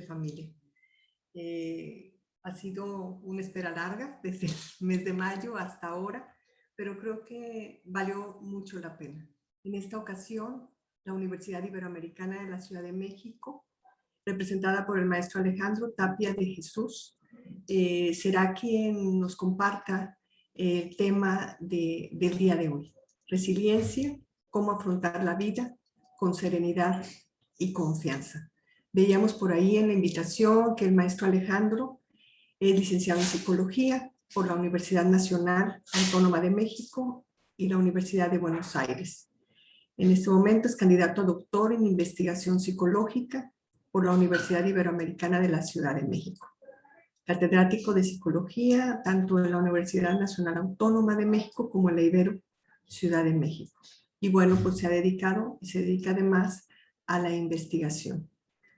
familia. Ha sido una espera larga desde el mes de mayo hasta ahora, pero creo que valió mucho la pena. En esta ocasión, la Universidad Iberoamericana de la Ciudad de México, representada por el maestro Alejandro Tapia de Jesús, será quien nos comparta el tema del día de hoy. Resiliencia, cómo afrontar la vida con serenidad y confianza. Veíamos por ahí en la invitación que el maestro Alejandro es licenciado en Psicología por la Universidad Nacional Autónoma de México y la Universidad de Buenos Aires. En este momento es candidato a doctor en Investigación Psicológica por la Universidad Iberoamericana de la Ciudad de México. Catedrático de Psicología tanto en la Universidad Nacional Autónoma de México como en la Ibero Ciudad de México. Y bueno, pues se ha dedicado y se dedica además a la investigación.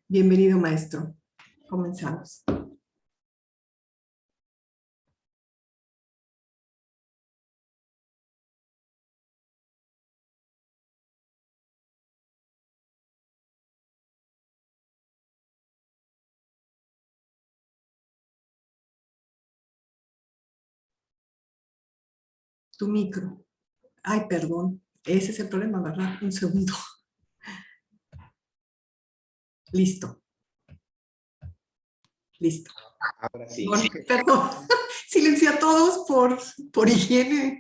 Bienvenido, maestro. Comenzamos. Tu micro. Ay, perdón. Ese es el problema, ¿verdad? Un segundo. Listo. Listo. Ahora sí. Bueno, perdón. Silencié a todos por higiene,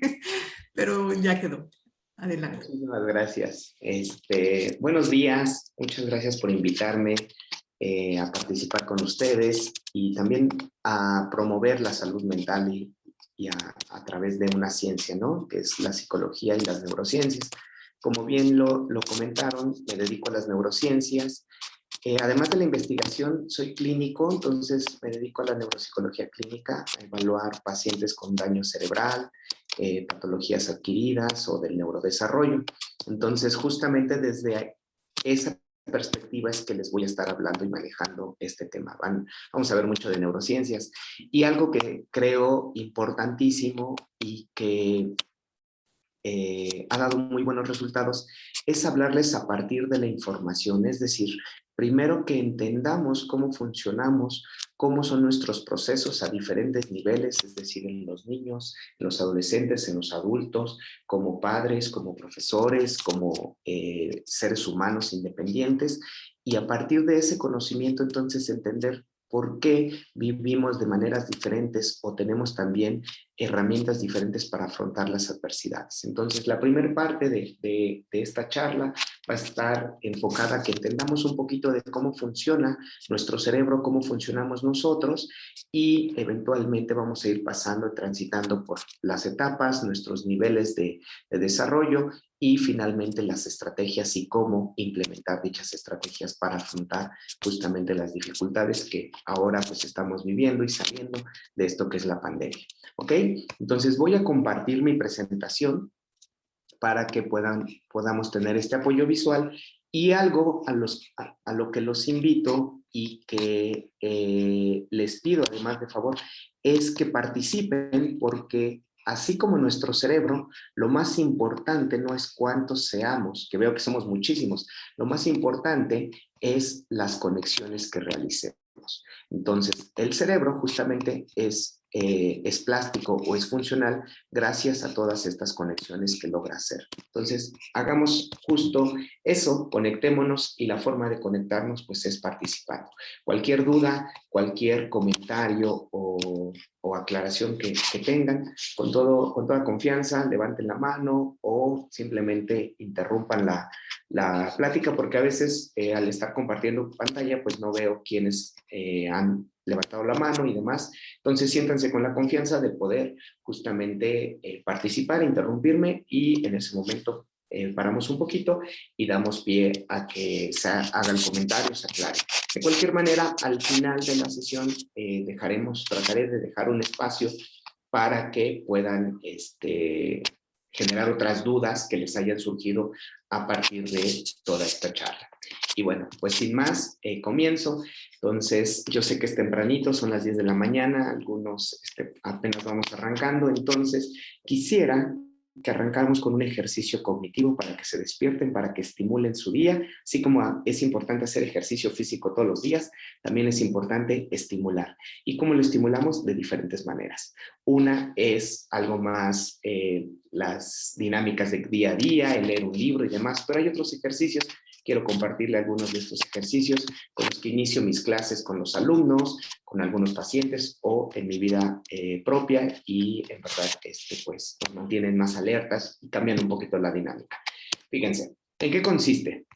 pero ya quedó. Adelante. Muchísimas gracias. Buenos días. Muchas gracias por invitarme a participar con ustedes y también a promover la salud mental y a través de una ciencia, ¿no? Que es la psicología y las neurociencias. Como bien lo comentaron, me dedico a las neurociencias. Además de la investigación, soy clínico, entonces me dedico a la neuropsicología clínica, a evaluar pacientes con daño cerebral, patologías adquiridas o del neurodesarrollo. Entonces, justamente desde esa perspectiva es que les voy a estar hablando y manejando este tema. Vamos a ver mucho de neurociencias. Y algo que creo importantísimo y que ha dado muy buenos resultados, es hablarles a partir de la información, es decir, primero que entendamos cómo funcionamos, cómo son nuestros procesos a diferentes niveles, es decir, en los niños, en los adolescentes, en los adultos, como padres, como profesores, como seres humanos independientes, y a partir de ese conocimiento entonces entender por qué vivimos de maneras diferentes o tenemos también herramientas diferentes para afrontar las adversidades. Entonces, la primera parte de esta charla va a estar enfocada a que entendamos un poquito de cómo funciona nuestro cerebro, cómo funcionamos nosotros y eventualmente vamos a ir pasando y transitando por las etapas, nuestros niveles de desarrollo y finalmente las estrategias y cómo implementar dichas estrategias para afrontar justamente las dificultades que ahora pues estamos viviendo y saliendo de esto que es la pandemia. ¿Ok? Entonces voy a compartir mi presentación para que podamos tener este apoyo visual y algo a lo que los invito y que les pido además de favor es que participen porque así como nuestro cerebro, lo más importante no es cuántos seamos, que veo que somos muchísimos, lo más importante es las conexiones que realicemos. Entonces, el cerebro justamente es plástico o es funcional gracias a todas estas conexiones que logra hacer. Entonces, hagamos justo eso, conectémonos y la forma de conectarnos pues es participando. Cualquier duda, cualquier comentario o aclaración que tengan, con toda confianza, levanten la mano o simplemente interrumpan la plática porque a veces al estar compartiendo pantalla pues no veo quiénes han levantado la mano y demás. Entonces siéntanse con la confianza de poder justamente participar, interrumpirme y en ese momento paramos un poquito y damos pie a que se haga el comentario, se aclare. De cualquier manera, al final de la sesión trataré de dejar un espacio para que puedan generar otras dudas que les hayan surgido a partir de toda esta charla. Y bueno, pues sin más, comienzo. Entonces, yo sé que es tempranito, son las 10 de la mañana, algunos apenas vamos arrancando, entonces quisiera que arrancamos con un ejercicio cognitivo para que se despierten, para que estimulen su día. Así como es importante hacer ejercicio físico todos los días, también es importante estimular. ¿Y cómo lo estimulamos? De diferentes maneras. Una es algo más las dinámicas de día a día, el leer un libro y demás, pero hay otros ejercicios. Quiero compartirle algunos de estos ejercicios con los que inicio mis clases con los alumnos, con algunos pacientes o en mi vida propia, y en verdad pues nos mantienen más alertas y cambian un poquito la dinámica. Fíjense, ¿en qué consiste?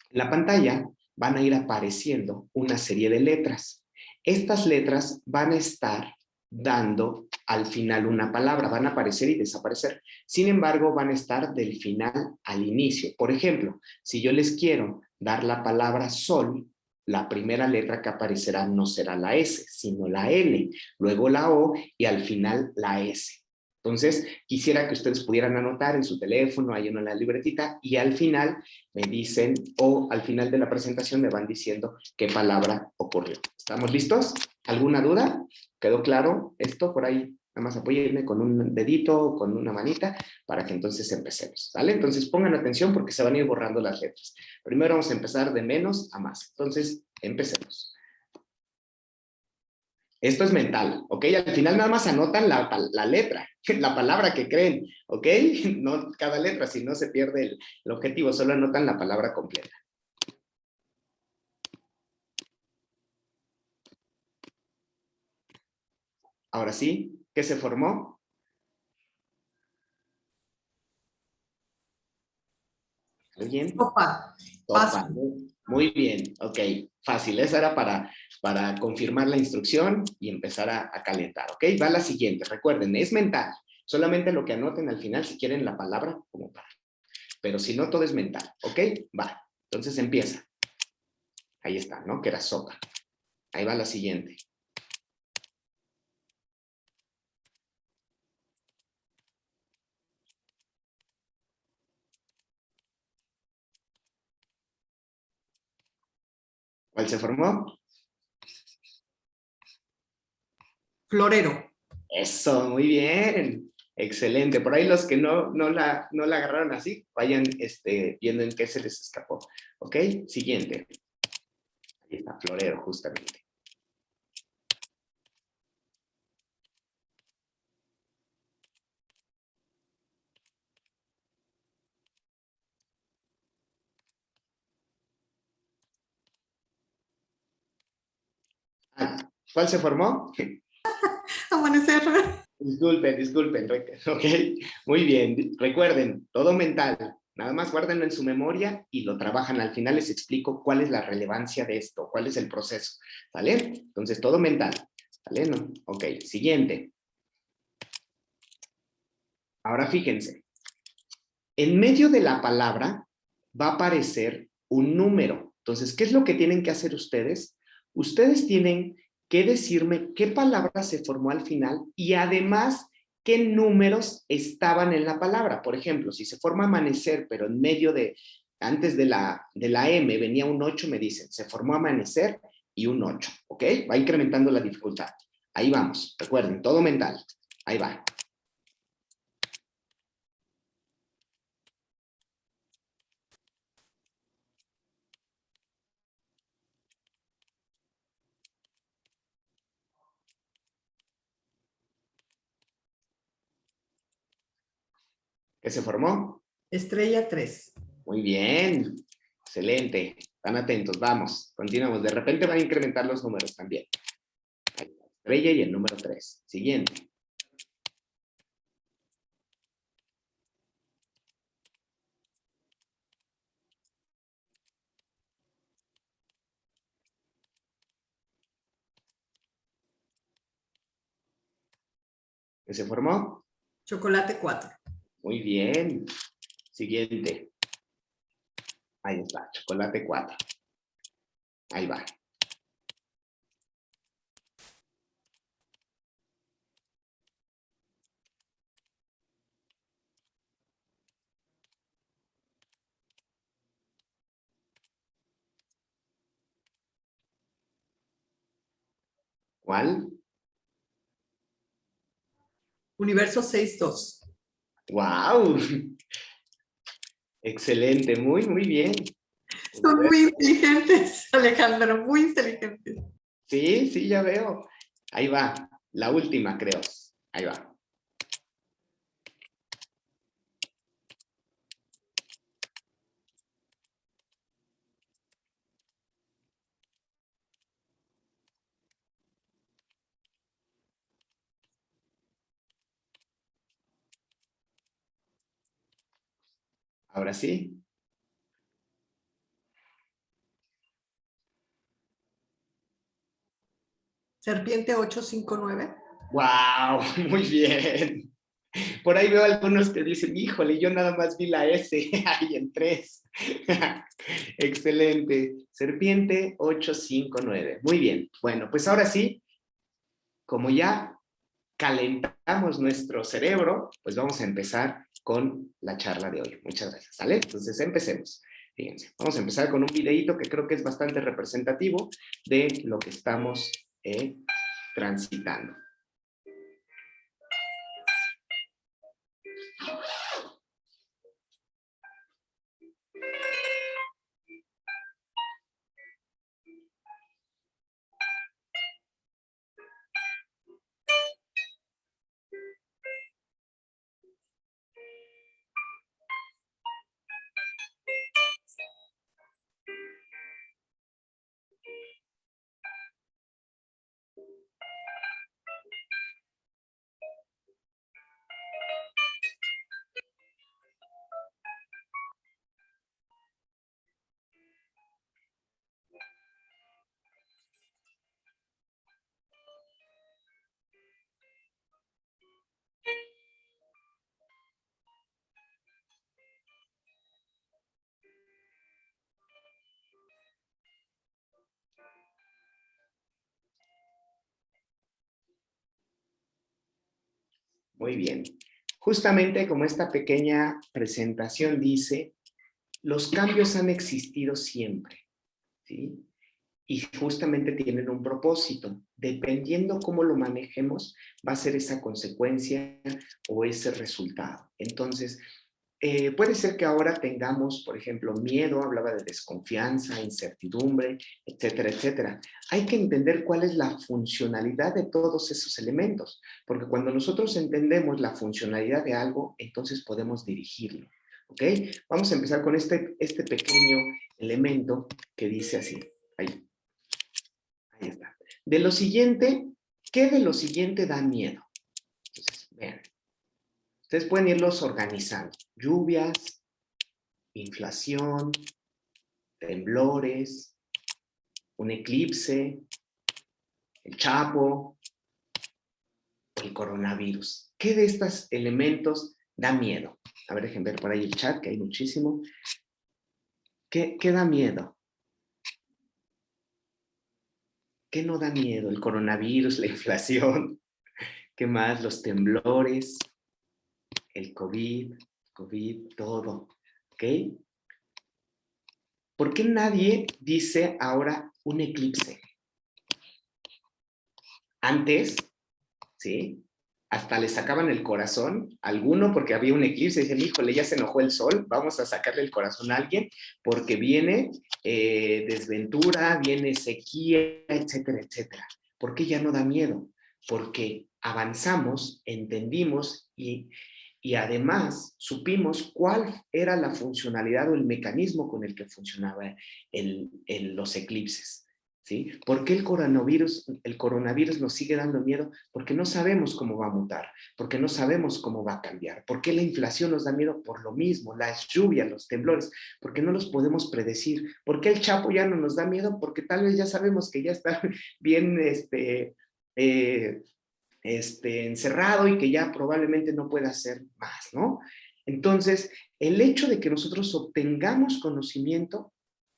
En la pantalla van a ir apareciendo una serie de letras. Estas letras van a estar dando al final una palabra, van a aparecer y desaparecer. Sin embargo, van a estar del final al inicio. Por ejemplo, si yo les quiero dar la palabra sol, la primera letra que aparecerá no será la S, sino la L, luego la O y al final la S. Entonces, quisiera que ustedes pudieran anotar en su teléfono, ahí en la libretita, y al final me dicen, o al final de la presentación me van diciendo qué palabra ocurrió. ¿Estamos listos? ¿Alguna duda? ¿Quedó claro esto? Por ahí, nada más apóyenme con un dedito o con una manita para que entonces empecemos, ¿vale? Entonces pongan atención porque se van a ir borrando las letras. Primero vamos a empezar de menos a más. Entonces, empecemos. Esto es mental, ¿ok? Al final nada más anotan la letra, la palabra que creen, ¿ok? No cada letra, si no se pierde el objetivo, solo anotan la palabra completa. Ahora sí, ¿qué se formó? ¿Alguien? Sopa. Sopa. Paso. Muy bien, ok. Fácil, esa era para confirmar la instrucción y empezar a calentar, ¿ok? Va la siguiente, recuerden, es mental. Solamente lo que anoten al final si quieren la palabra como para. Pero si no, todo es mental, ¿ok? Va, entonces empieza. Ahí está, ¿no? Que era sopa. Ahí va la siguiente. ¿Cuál se formó? Florero. Eso, muy bien. Excelente. Por ahí los que no la agarraron así, vayan viendo en qué se les escapó. ¿Ok? Siguiente. Ahí está, florero, justamente. Ah, ¿cuál se formó? Amanecer. Disculpen, ok, muy bien, recuerden, todo mental, nada más guárdenlo en su memoria y lo trabajan, al final les explico cuál es la relevancia de esto, cuál es el proceso, ¿vale? Entonces, todo mental, ¿vale? No, ok, siguiente. Ahora fíjense, en medio de la palabra va a aparecer un número, entonces, ¿qué es lo que tienen que hacer ustedes? Ustedes tienen que decirme qué palabra se formó al final y además qué números estaban en la palabra. Por ejemplo, si se forma amanecer, pero en medio antes de la M venía un 8, me dicen, se formó amanecer y un 8, ¿ok? Va incrementando la dificultad. Ahí vamos, recuerden, todo mental. Ahí va. ¿Qué se formó? Estrella 3. Muy bien, excelente. Están atentos, vamos, continuamos. De repente van a incrementar los números también. Ahí está, estrella y el número 3. Siguiente. ¿Qué se formó? Chocolate 4. Muy bien. Siguiente. Ahí está, chocolate 4. Ahí va. ¿Cuál? Universo 6-2. ¡Wow! Excelente, muy, muy bien. Son muy inteligentes, Alejandro, muy inteligentes. Sí, sí, ya veo. Ahí va, la última, creo. Ahí va. Ahora sí. Serpiente 859. ¡Wow! Muy bien. Por ahí veo algunos que dicen, híjole, yo nada más vi la S ahí en 3. Excelente. Serpiente 859. Muy bien. Bueno, pues ahora sí, como ya calentamos nuestro cerebro, pues vamos a empezar con la charla de hoy. Muchas gracias, ¿sale? Entonces empecemos. Fíjense, vamos a empezar con un videíto que creo que es bastante representativo de lo que estamos transitando. Muy bien. Justamente como esta pequeña presentación dice, los cambios han existido siempre, ¿sí? Y justamente tienen un propósito. Dependiendo cómo lo manejemos, va a ser esa consecuencia o ese resultado. Entonces, puede ser que ahora tengamos, por ejemplo, miedo, hablaba de desconfianza, incertidumbre, etcétera, etcétera. Hay que entender cuál es la funcionalidad de todos esos elementos, porque cuando nosotros entendemos la funcionalidad de algo, entonces podemos dirigirlo. ¿Ok? Vamos a empezar con este pequeño elemento que dice así. Ahí está. De lo siguiente, ¿qué de lo siguiente da miedo? Entonces, vean. Ustedes pueden irlos organizando. Lluvias, inflación, temblores, un eclipse, el Chapo, o el coronavirus. ¿Qué de estos elementos da miedo? A ver, dejen ver por ahí el chat, que hay muchísimo. ¿Qué da miedo? ¿Qué no da miedo? El coronavirus, la inflación, ¿qué más? Los temblores, el COVID, todo. ¿Ok? ¿Por qué nadie dice ahora un eclipse? Antes, ¿sí? Hasta le sacaban el corazón a alguno porque había un eclipse. Dicen, híjole, ya se enojó el sol, vamos a sacarle el corazón a alguien porque viene desventura, viene sequía, etcétera, etcétera. ¿Por qué ya no da miedo? Porque avanzamos, entendimos y además supimos cuál era la funcionalidad o el mecanismo con el que funcionaba los eclipses. ¿Sí? ¿Por qué el coronavirus nos sigue dando miedo? Porque no sabemos cómo va a mutar, porque no sabemos cómo va a cambiar. ¿Por qué la inflación nos da miedo? Por lo mismo, las lluvias, los temblores, porque no los podemos predecir. ¿Por qué el Chapo ya no nos da miedo? Porque tal vez ya sabemos que ya está bien eh, encerrado y que ya probablemente no pueda hacer más, ¿no? Entonces, el hecho de que nosotros obtengamos conocimiento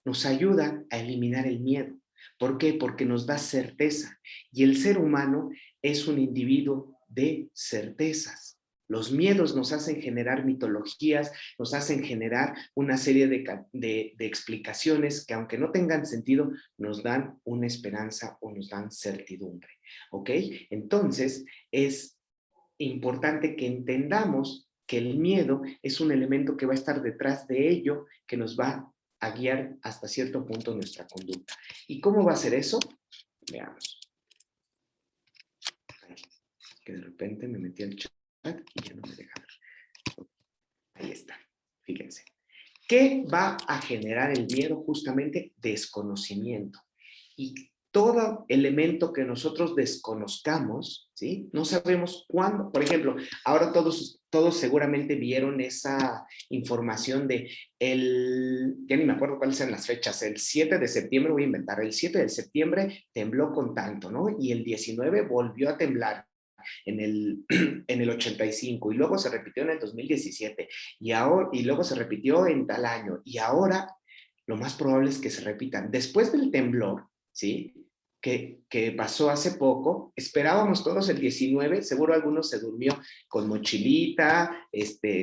nos ayuda a eliminar el miedo. ¿Por qué? Porque nos da certeza. Y el ser humano es un individuo de certezas. Los miedos nos hacen generar mitologías, nos hacen generar una serie de explicaciones que aunque no tengan sentido, nos dan una esperanza o nos dan certidumbre. ¿Ok? Entonces, es importante que entendamos que el miedo es un elemento que va a estar detrás de ello, que nos va a guiar hasta cierto punto nuestra conducta. ¿Y cómo va a ser eso? Veamos. Ay, que de repente me metí al chat y ya no me deja ver. Ahí está, fíjense. ¿Qué va a generar el miedo? Justamente desconocimiento. Y todo elemento que nosotros desconozcamos, ¿sí? No sabemos cuándo. Por ejemplo, ahora todos seguramente vieron esa información de ya ni me acuerdo cuáles eran las fechas, el 7 de septiembre, voy a inventar, el 7 de septiembre tembló con tanto, ¿no? Y el 19 volvió a temblar en el 85 y luego se repitió en el 2017 y luego se repitió en tal año y ahora lo más probable es que se repitan. Después del temblor, ¿sí? Que pasó hace poco, esperábamos todos el 19, seguro algunos se durmió con mochilita,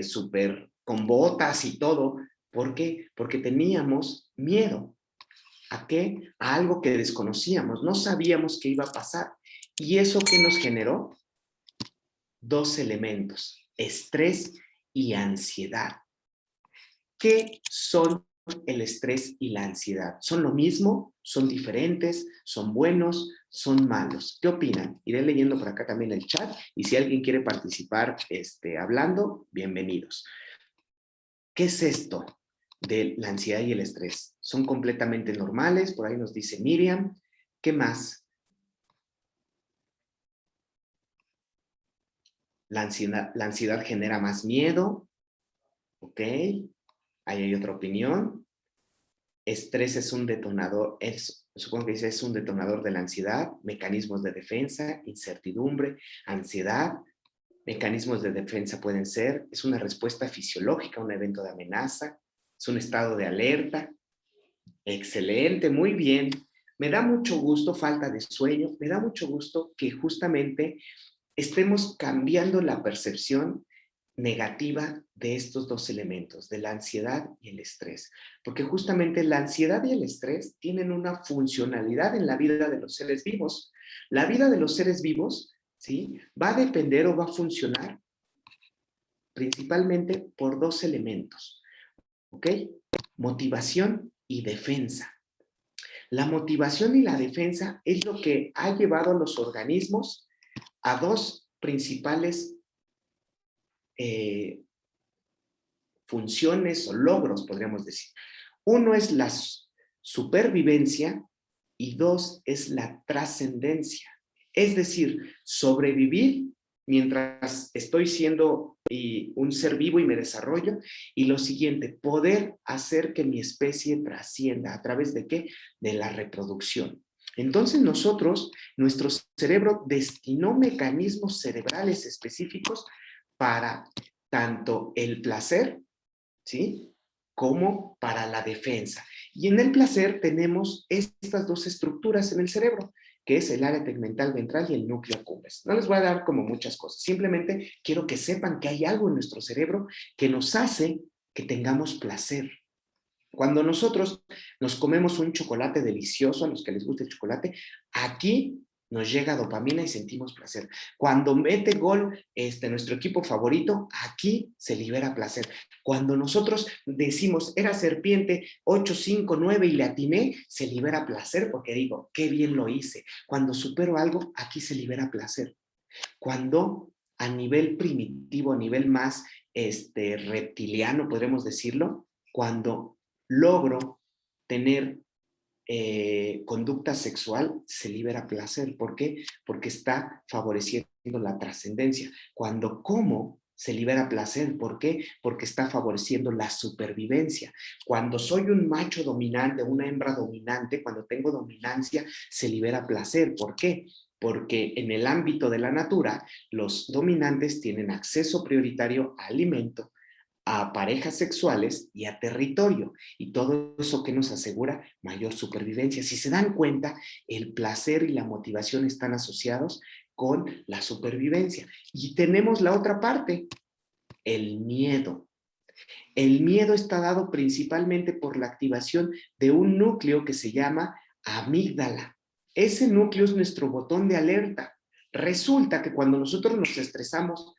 súper con botas y todo. ¿Por qué? Porque teníamos miedo. ¿A qué? A algo que desconocíamos, no sabíamos qué iba a pasar. ¿Y eso qué nos generó? Dos elementos, estrés y ansiedad. ¿Qué son el estrés y la ansiedad? ¿Son lo mismo? ¿Son diferentes? ¿Son buenos? ¿Son malos? ¿Qué opinan? Iré leyendo por acá también el chat y si alguien quiere participar hablando, bienvenidos. ¿Qué es esto de la ansiedad y el estrés? ¿Son completamente normales? Por ahí nos dice Miriam. ¿Qué más? La ansiedad genera más miedo. Ok. Ahí hay otra opinión. Estrés es un detonador, supongo que dice, es un detonador de la ansiedad, mecanismos de defensa, incertidumbre, ansiedad. Mecanismos de defensa pueden ser, es una respuesta fisiológica a un evento de amenaza, es un estado de alerta. Excelente, muy bien. Me da mucho gusto, falta de sueño, me da mucho gusto que justamente estemos cambiando la percepción negativa de estos dos elementos, de la ansiedad y el estrés. Porque justamente la ansiedad y el estrés tienen una funcionalidad en la vida de los seres vivos. La vida de los seres vivos, ¿sí? Va a depender o va a funcionar principalmente por dos elementos, ¿ok? Motivación y defensa. La motivación y la defensa es lo que ha llevado a los organismos a dos principales funciones o logros, podríamos decir. Uno es la supervivencia y dos es la trascendencia. Es decir, sobrevivir mientras estoy siendo un ser vivo y me desarrollo. Y lo siguiente, poder hacer que mi especie trascienda. ¿A través de qué? De la reproducción. Entonces nuestro cerebro destinó mecanismos cerebrales específicos para tanto el placer, ¿sí? Como para la defensa. Y en el placer tenemos estas dos estructuras en el cerebro, que es el área tegmental ventral y el núcleo accumbens. No les voy a dar como muchas cosas, simplemente quiero que sepan que hay algo en nuestro cerebro que nos hace que tengamos placer. Cuando nosotros nos comemos un chocolate delicioso, a los que les gusta el chocolate, aquí nos llega dopamina y sentimos placer. Cuando mete gol nuestro equipo favorito, aquí se libera placer. Cuando nosotros decimos, era serpiente 859 y le atiné, se libera placer porque digo, qué bien lo hice. Cuando supero algo, aquí se libera placer. Cuando a nivel primitivo, a nivel más reptiliano, podremos decirlo, cuando logro tener conducta sexual, se libera placer. ¿Por qué? Porque está favoreciendo la trascendencia. Cuando como, se libera placer. ¿Por qué? Porque está favoreciendo la supervivencia. Cuando soy un macho dominante, una hembra dominante, cuando tengo dominancia, se libera placer. ¿Por qué? Porque en el ámbito de la natura, los dominantes tienen acceso prioritario a alimento, a parejas sexuales y a territorio. Y todo eso que nos asegura mayor supervivencia. Si se dan cuenta, el placer y la motivación están asociados con la supervivencia. Y tenemos la otra parte, el miedo. El miedo está dado principalmente por la activación de un núcleo que se llama amígdala. Ese núcleo es nuestro botón de alerta. Resulta que cuando nosotros nos estresamos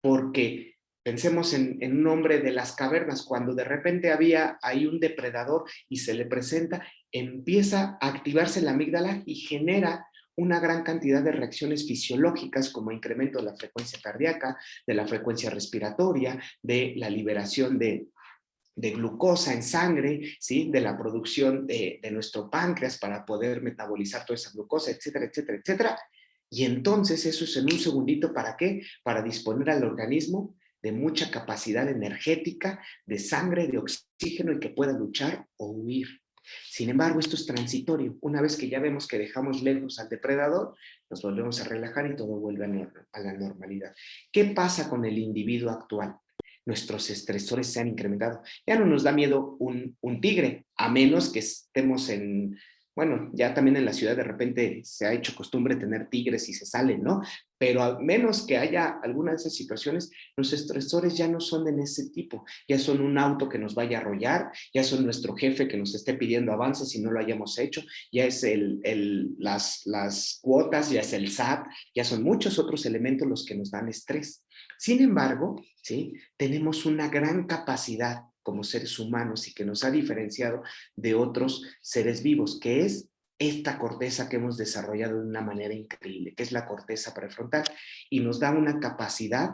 porque pensemos en un hombre de las cavernas, cuando de repente había ahí un depredador y se le presenta, empieza a activarse la amígdala y genera una gran cantidad de reacciones fisiológicas, como incremento de la frecuencia cardíaca, de la frecuencia respiratoria, de la liberación de glucosa en sangre, ¿sí? De la producción de nuestro páncreas para poder metabolizar toda esa glucosa, etcétera, etcétera, etcétera. Y entonces eso es en un segundito, ¿para qué? Para disponer al organismo de mucha capacidad energética, de sangre, de oxígeno y que pueda luchar o huir. Sin embargo, esto es transitorio. Una vez que ya vemos que dejamos lejos al depredador, nos volvemos a relajar y todo vuelve a la normalidad. ¿Qué pasa con el individuo actual? Nuestros estresores se han incrementado. Ya no nos da miedo un tigre, a menos que estemos bueno, ya también en la ciudad de repente se ha hecho costumbre tener tigres y se salen, ¿no? Pero a menos que haya alguna de esas situaciones, los estresores ya no son de ese tipo, ya son un auto que nos vaya a arrollar, ya son nuestro jefe que nos esté pidiendo avances si no lo hayamos hecho, ya es las cuotas, ya es el SAT, ya son muchos otros elementos los que nos dan estrés. Sin embargo, ¿sí? Tenemos una gran capacidad como seres humanos y que nos ha diferenciado de otros seres vivos, que es esta corteza que hemos desarrollado de una manera increíble, que es la corteza prefrontal, y nos da una capacidad,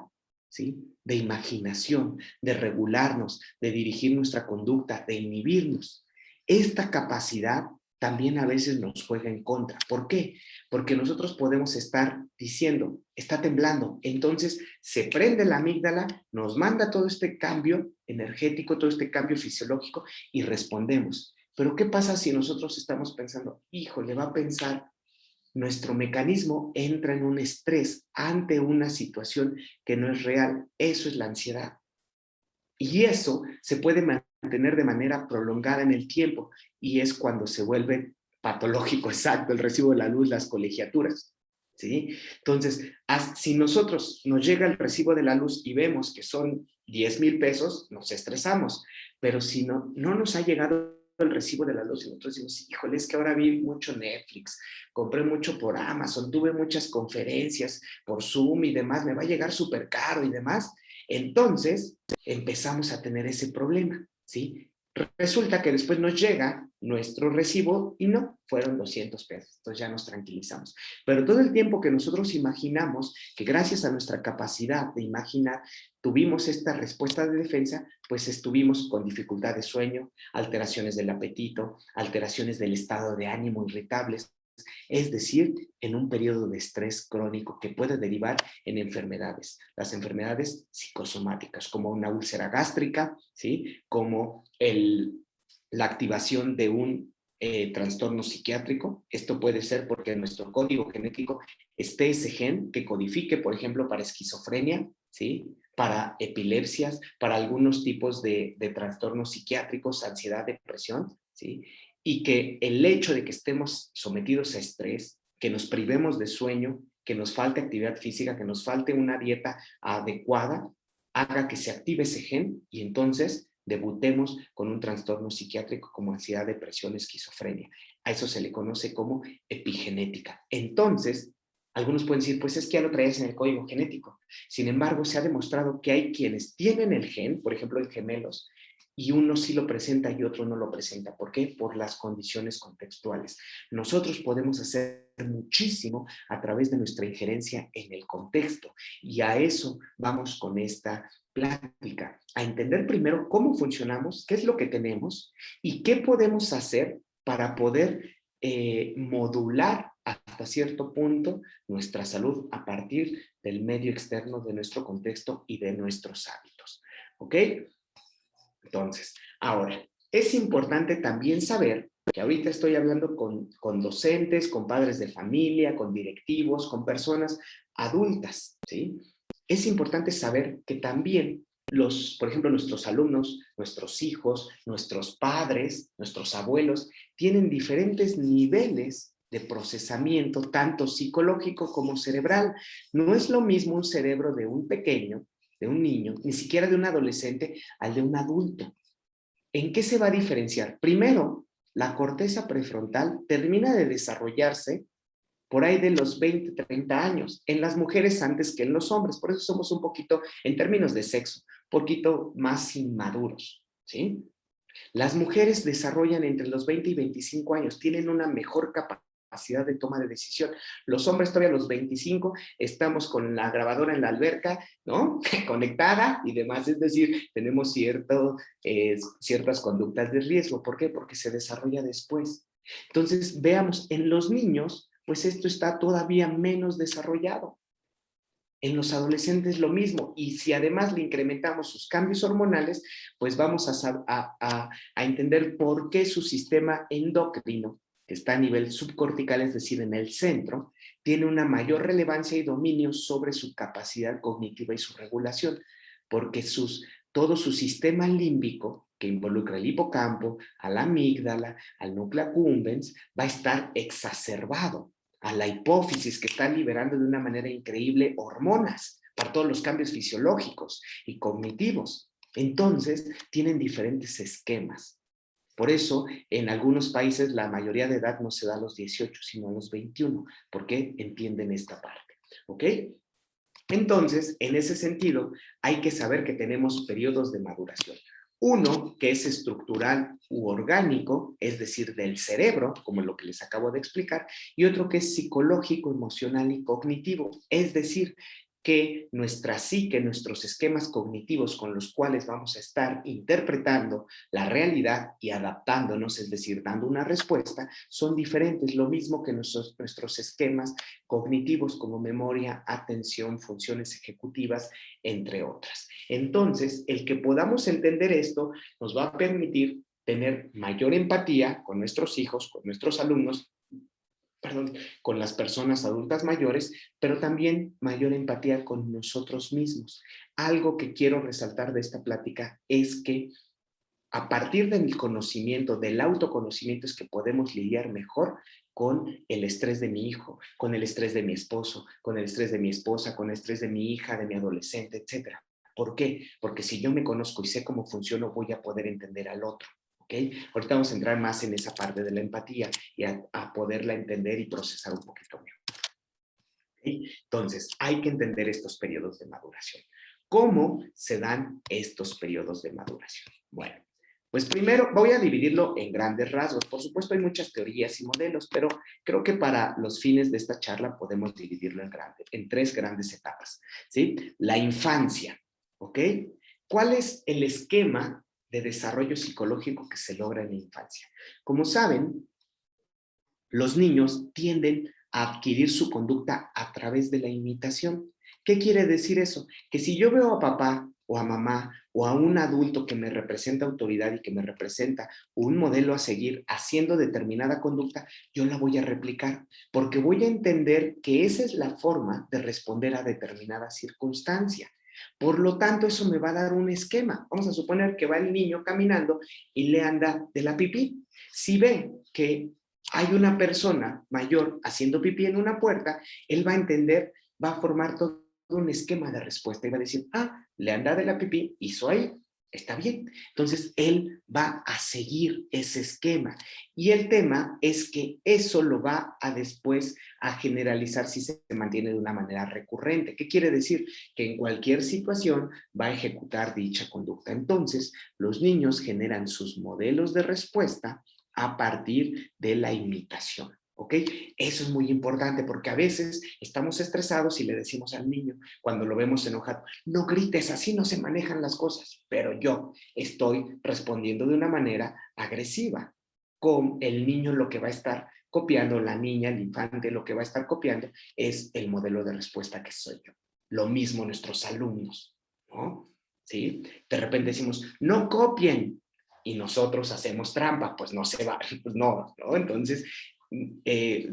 ¿sí? De imaginación, de regularnos, de dirigir nuestra conducta, de inhibirnos. Esta capacidad también a veces nos juega en contra. ¿Por qué? Porque nosotros podemos estar diciendo, está temblando, entonces se prende la amígdala, nos manda todo este cambio energético, todo este cambio fisiológico y respondemos. Pero ¿qué pasa si nosotros estamos pensando, híjole, va a pensar, nuestro mecanismo entra en un estrés ante una situación que no es real? Eso es la ansiedad. Y eso se puede mantener de manera prolongada en el tiempo y es cuando se vuelve patológico, exacto, el recibo de la luz, las colegiaturas. ¿Sí? Entonces, si nosotros nos llega el recibo de la luz y vemos que son 10,000 pesos, nos estresamos. Pero si no nos ha llegado el recibo de la luz y nosotros decimos, híjole, es que ahora vi mucho Netflix, compré mucho por Amazon, tuve muchas conferencias por Zoom y demás, me va a llegar súper caro y demás. Entonces, empezamos a tener ese problema, ¿sí? Resulta que después nos llega nuestro recibo y no, fueron 200 pesos, entonces ya nos tranquilizamos. Pero todo el tiempo que nosotros imaginamos que gracias a nuestra capacidad de imaginar tuvimos esta respuesta de defensa, pues estuvimos con dificultad de sueño, alteraciones del apetito, alteraciones del estado de ánimo irritables, es decir, en un periodo de estrés crónico que puede derivar en enfermedades, las enfermedades psicosomáticas, como una úlcera gástrica, ¿sí? Como la activación de un trastorno psiquiátrico. Esto puede ser porque en nuestro código genético esté ese gen que codifique, por ejemplo, para esquizofrenia, ¿sí? Para epilepsias, para algunos tipos de trastornos psiquiátricos, ansiedad, depresión, ¿sí? Y que el hecho de que estemos sometidos a estrés, que nos privemos de sueño, que nos falte actividad física, que nos falte una dieta adecuada, haga que se active ese gen y entonces debutemos con un trastorno psiquiátrico como ansiedad, depresión, esquizofrenia. A eso se le conoce como epigenética. Entonces, algunos pueden decir, pues es que ya lo traías en el código genético. Sin embargo, se ha demostrado que hay quienes tienen el gen, por ejemplo, en gemelos, y uno sí lo presenta y otro no lo presenta. ¿Por qué? Por las condiciones contextuales. Nosotros podemos hacer muchísimo a través de nuestra injerencia en el contexto y a eso vamos con esta plática, a entender primero cómo funcionamos, qué es lo que tenemos y qué podemos hacer para poder modular hasta cierto punto nuestra salud a partir del medio externo, de nuestro contexto y de nuestros hábitos. ¿Ok? Entonces, ahora, es importante también saber que ahorita estoy hablando con docentes, con padres de familia, con directivos, con personas adultas, ¿sí? Es importante saber que también por ejemplo, nuestros alumnos, nuestros hijos, nuestros padres, nuestros abuelos, tienen diferentes niveles de procesamiento, tanto psicológico como cerebral. No es lo mismo un cerebro de un pequeño, de un niño, ni siquiera de un adolescente, al de un adulto. ¿En qué se va a diferenciar? Primero, la corteza prefrontal termina de desarrollarse por ahí de los 20, 30 años, en las mujeres antes que en los hombres. Por eso somos un poquito, en términos de sexo, un poquito más inmaduros, ¿sí? Las mujeres desarrollan entre los 20 y 25 años, tienen una mejor capacidad de toma de decisión. Los hombres todavía a los 25 estamos con la grabadora en la alberca, ¿no? Conectada y demás, es decir, tenemos ciertas conductas de riesgo. ¿Por qué? Porque se desarrolla después. Entonces, veamos, en los niños, pues esto está todavía menos desarrollado. En los adolescentes lo mismo, y si además le incrementamos sus cambios hormonales, pues vamos a entender por qué su sistema endocrino, que está a nivel subcortical, es decir, en el centro, tiene una mayor relevancia y dominio sobre su capacidad cognitiva y su regulación, porque todo su sistema límbico, que involucra el hipocampo, a la amígdala, al núcleo accumbens, va a estar exacerbado, a la hipófisis, que está liberando de una manera increíble hormonas para todos los cambios fisiológicos y cognitivos. Entonces, tienen diferentes esquemas. Por eso, en algunos países la mayoría de edad no se da a los 18, sino a los 21, porque entienden esta parte, ¿ok? Entonces, en ese sentido, hay que saber que tenemos periodos de maduración. Uno que es estructural u orgánico, es decir, del cerebro, como lo que les acabo de explicar, y otro que es psicológico, emocional y cognitivo, es decir, que nuestra psique, nuestros esquemas cognitivos con los cuales vamos a estar interpretando la realidad y adaptándonos, es decir, dando una respuesta, son diferentes, lo mismo que nuestros esquemas cognitivos como memoria, atención, funciones ejecutivas, entre otras. Entonces, el que podamos entender esto nos va a permitir tener mayor empatía con nuestros hijos, con nuestros alumnos, perdón, con las personas adultas mayores, pero también mayor empatía con nosotros mismos. Algo que quiero resaltar de esta plática es que a partir del conocimiento, del autoconocimiento, es que podemos lidiar mejor con el estrés de mi hijo, con el estrés de mi esposo, con el estrés de mi esposa, con el estrés de mi hija, de mi adolescente, etc. ¿Por qué? Porque si yo me conozco y sé cómo funciono, voy a poder entender al otro. ¿Okay? Ahorita vamos a entrar más en esa parte de la empatía y a poderla entender y procesar un poquito mejor. ¿Okay? Entonces, hay que entender estos periodos de maduración. ¿Cómo se dan estos periodos de maduración? Bueno, pues primero voy a dividirlo en grandes rasgos. Por supuesto, hay muchas teorías y modelos, pero creo que para los fines de esta charla podemos dividirlo en tres grandes etapas. ¿Sí? La infancia, ¿ok? ¿Cuál es el esquema de desarrollo psicológico que se logra en la infancia? Como saben, los niños tienden a adquirir su conducta a través de la imitación. ¿Qué quiere decir eso? Que si yo veo a papá o a mamá o a un adulto que me representa autoridad y que me representa un modelo a seguir haciendo determinada conducta, yo la voy a replicar, porque voy a entender que esa es la forma de responder a determinada circunstancia. Por lo tanto, eso me va a dar un esquema. Vamos a suponer que va el niño caminando y le anda de la pipí. Si ve que hay una persona mayor haciendo pipí en una puerta, él va a entender, va a formar todo un esquema de respuesta y va a decir, le anda de la pipí, hizo ahí, está bien. Entonces, él va a seguir ese esquema. Y el tema es que eso lo va a después a generalizar si se mantiene de una manera recurrente. ¿Qué quiere decir? Que en cualquier situación va a ejecutar dicha conducta. Entonces, los niños generan sus modelos de respuesta a partir de la imitación. ¿Ok? Eso es muy importante porque a veces estamos estresados y le decimos al niño cuando lo vemos enojado, no grites, así no se manejan las cosas, pero yo estoy respondiendo de una manera agresiva. Con el niño lo que va a estar copiando, la niña, el infante, lo que va a estar copiando es el modelo de respuesta que soy yo. Lo mismo nuestros alumnos, ¿no? ¿Sí? De repente decimos, no copien, y nosotros hacemos trampa, pues no se va, pues no, ¿no? Entonces,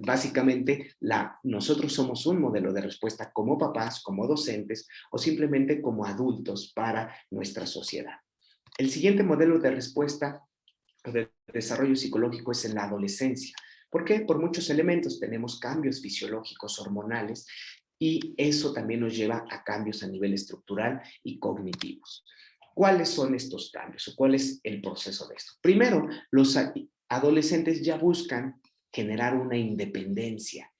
básicamente, nosotros somos un modelo de respuesta como papás, como docentes o simplemente como adultos para nuestra sociedad. El siguiente modelo de respuesta o de desarrollo psicológico es en la adolescencia. ¿Por qué? Por muchos elementos. Tenemos cambios fisiológicos, hormonales, y eso también nos lleva a cambios a nivel estructural y cognitivos. ¿Cuáles son estos cambios o cuál es el proceso de esto? Primero, los adolescentes ya buscan generar una independencia.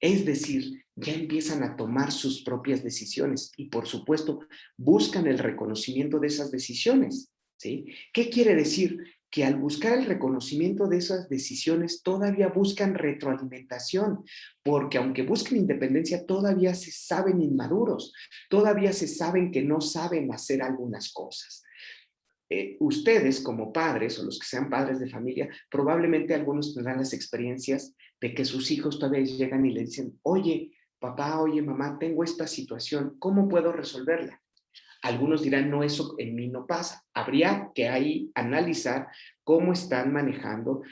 Es decir, ya empiezan a tomar sus propias decisiones y, por supuesto, buscan el reconocimiento de esas decisiones, ¿sí? ¿Qué quiere decir? Que al buscar el reconocimiento de esas decisiones todavía buscan retroalimentación, porque aunque busquen independencia, todavía se saben inmaduros, todavía se saben que no saben hacer algunas cosas. Ustedes como padres o los que sean padres de familia, probablemente algunos tendrán las experiencias de que sus hijos todavía llegan y le dicen, oye, papá, oye, mamá, tengo esta situación, ¿cómo puedo resolverla? Algunos dirán, no, eso en mí no pasa. Habría que ahí analizar cómo están manejando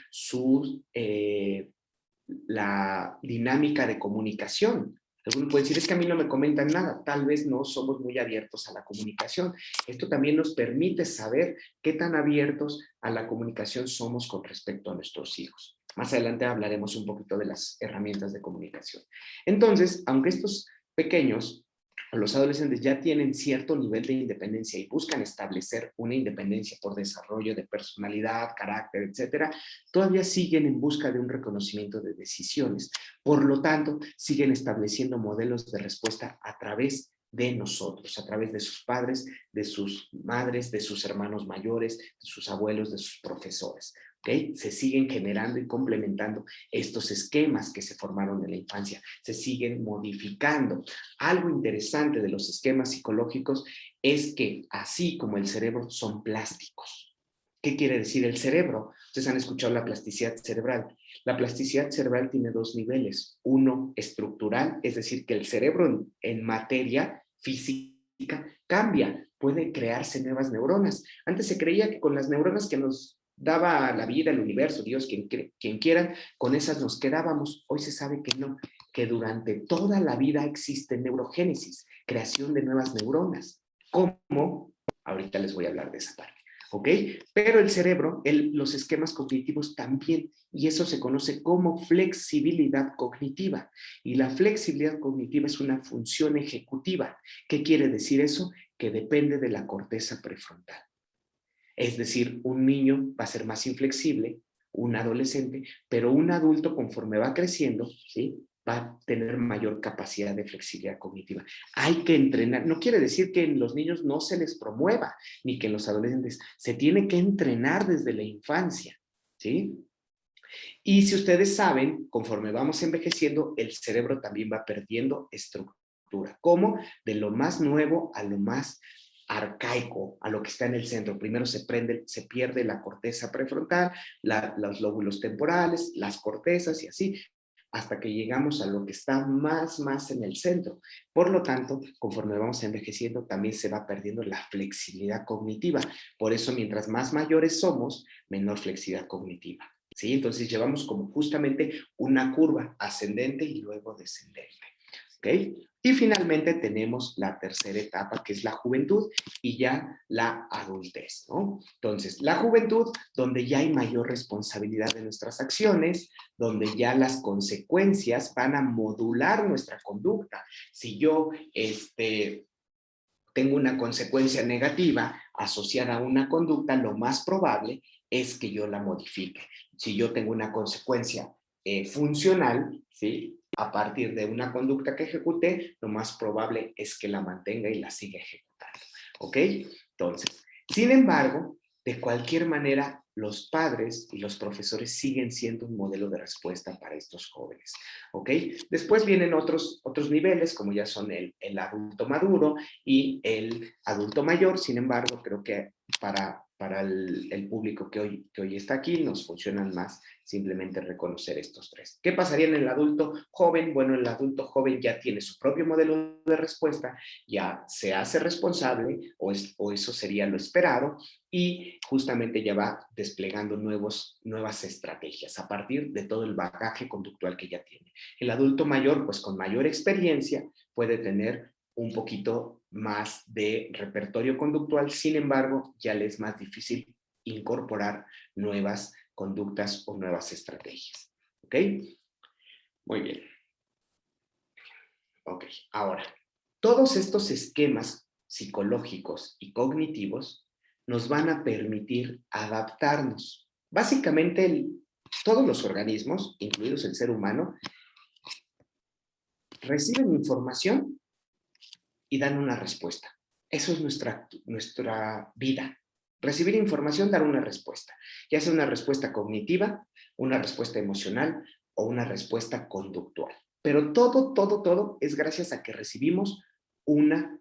la dinámica de comunicación. Algunos pueden decir, es que a mí no me comentan nada, tal vez no somos muy abiertos a la comunicación. Esto también nos permite saber qué tan abiertos a la comunicación somos con respecto a nuestros hijos. Más adelante hablaremos un poquito de las herramientas de comunicación. Entonces, aunque estos pequeños o los adolescentes ya tienen cierto nivel de independencia y buscan establecer una independencia por desarrollo de personalidad, carácter, etcétera, todavía siguen en busca de un reconocimiento de decisiones. Por lo tanto, siguen estableciendo modelos de respuesta a través de nosotros, a través de sus padres, de sus madres, de sus hermanos mayores, de sus abuelos, de sus profesores. ¿Okay? Se siguen generando y complementando estos esquemas que se formaron en la infancia, se siguen modificando. Algo interesante de los esquemas psicológicos es que, así como el cerebro, son plásticos. ¿Qué quiere decir el cerebro? Ustedes han escuchado la plasticidad cerebral. La plasticidad cerebral tiene dos niveles. Uno, estructural, es decir, que el cerebro en materia física cambia, puede crearse nuevas neuronas. Antes se creía que con las neuronas que nos daba la vida, el universo, Dios, quien quiera, con esas nos quedábamos. Hoy se sabe que no, que durante toda la vida existe neurogénesis, creación de nuevas neuronas. ¿Cómo? Ahorita les voy a hablar de esa parte. ¿Ok? Pero el cerebro, los esquemas cognitivos también, y eso se conoce como flexibilidad cognitiva. Y la flexibilidad cognitiva es una función ejecutiva. ¿Qué quiere decir eso? Que depende de la corteza prefrontal. Es decir, un niño va a ser más inflexible, un adolescente, pero un adulto conforme va creciendo, ¿sí? Va a tener mayor capacidad de flexibilidad cognitiva. Hay que entrenar, no quiere decir que en los niños no se les promueva, ni que en los adolescentes, se tiene que entrenar desde la infancia, ¿sí? Y si ustedes saben, conforme vamos envejeciendo, el cerebro también va perdiendo estructura. ¿Cómo? De lo más nuevo a lo más arcaico, a lo que está en el centro. Primero se pierde la corteza prefrontal, los lóbulos temporales, las cortezas y así, hasta que llegamos a lo que está más en el centro. Por lo tanto, conforme vamos envejeciendo, también se va perdiendo la flexibilidad cognitiva. Por eso, mientras más mayores somos, menor flexibilidad cognitiva. ¿Sí? Entonces llevamos como justamente una curva ascendente y luego descendente. ¿Ok? Y finalmente tenemos la tercera etapa, que es la juventud y ya la adultez, ¿no? Entonces, la juventud, donde ya hay mayor responsabilidad de nuestras acciones, donde ya las consecuencias van a modular nuestra conducta. Si yo tengo una consecuencia negativa asociada a una conducta, lo más probable es que yo la modifique. Si yo tengo una consecuencia funcional, ¿sí? A partir de una conducta que ejecuté, lo más probable es que la mantenga y la siga ejecutando. ¿Ok? Entonces, sin embargo, de cualquier manera, los padres y los profesores siguen siendo un modelo de respuesta para estos jóvenes. ¿Ok? Después vienen otros niveles, como ya son el adulto maduro y el adulto mayor. Sin embargo, creo que para el público que hoy está aquí, nos funcionan más simplemente reconocer estos tres. ¿Qué pasaría en el adulto joven? Bueno, el adulto joven ya tiene su propio modelo de respuesta, ya se hace responsable, o eso sería lo esperado, y justamente ya va desplegando nuevas estrategias a partir de todo el bagaje conductual que ya tiene. El adulto mayor, pues con mayor experiencia, puede tener un poquito más de repertorio conductual, sin embargo, ya le es más difícil incorporar nuevas conductas o nuevas estrategias. ¿Ok? Muy bien. Ok, ahora, todos estos esquemas psicológicos y cognitivos nos van a permitir adaptarnos. Básicamente, todos los organismos, incluidos el ser humano, reciben información y dan una respuesta. Eso es nuestra vida. Recibir información, dar una respuesta. Ya sea una respuesta cognitiva, una respuesta emocional o una respuesta conductual. Pero todo es gracias a que recibimos una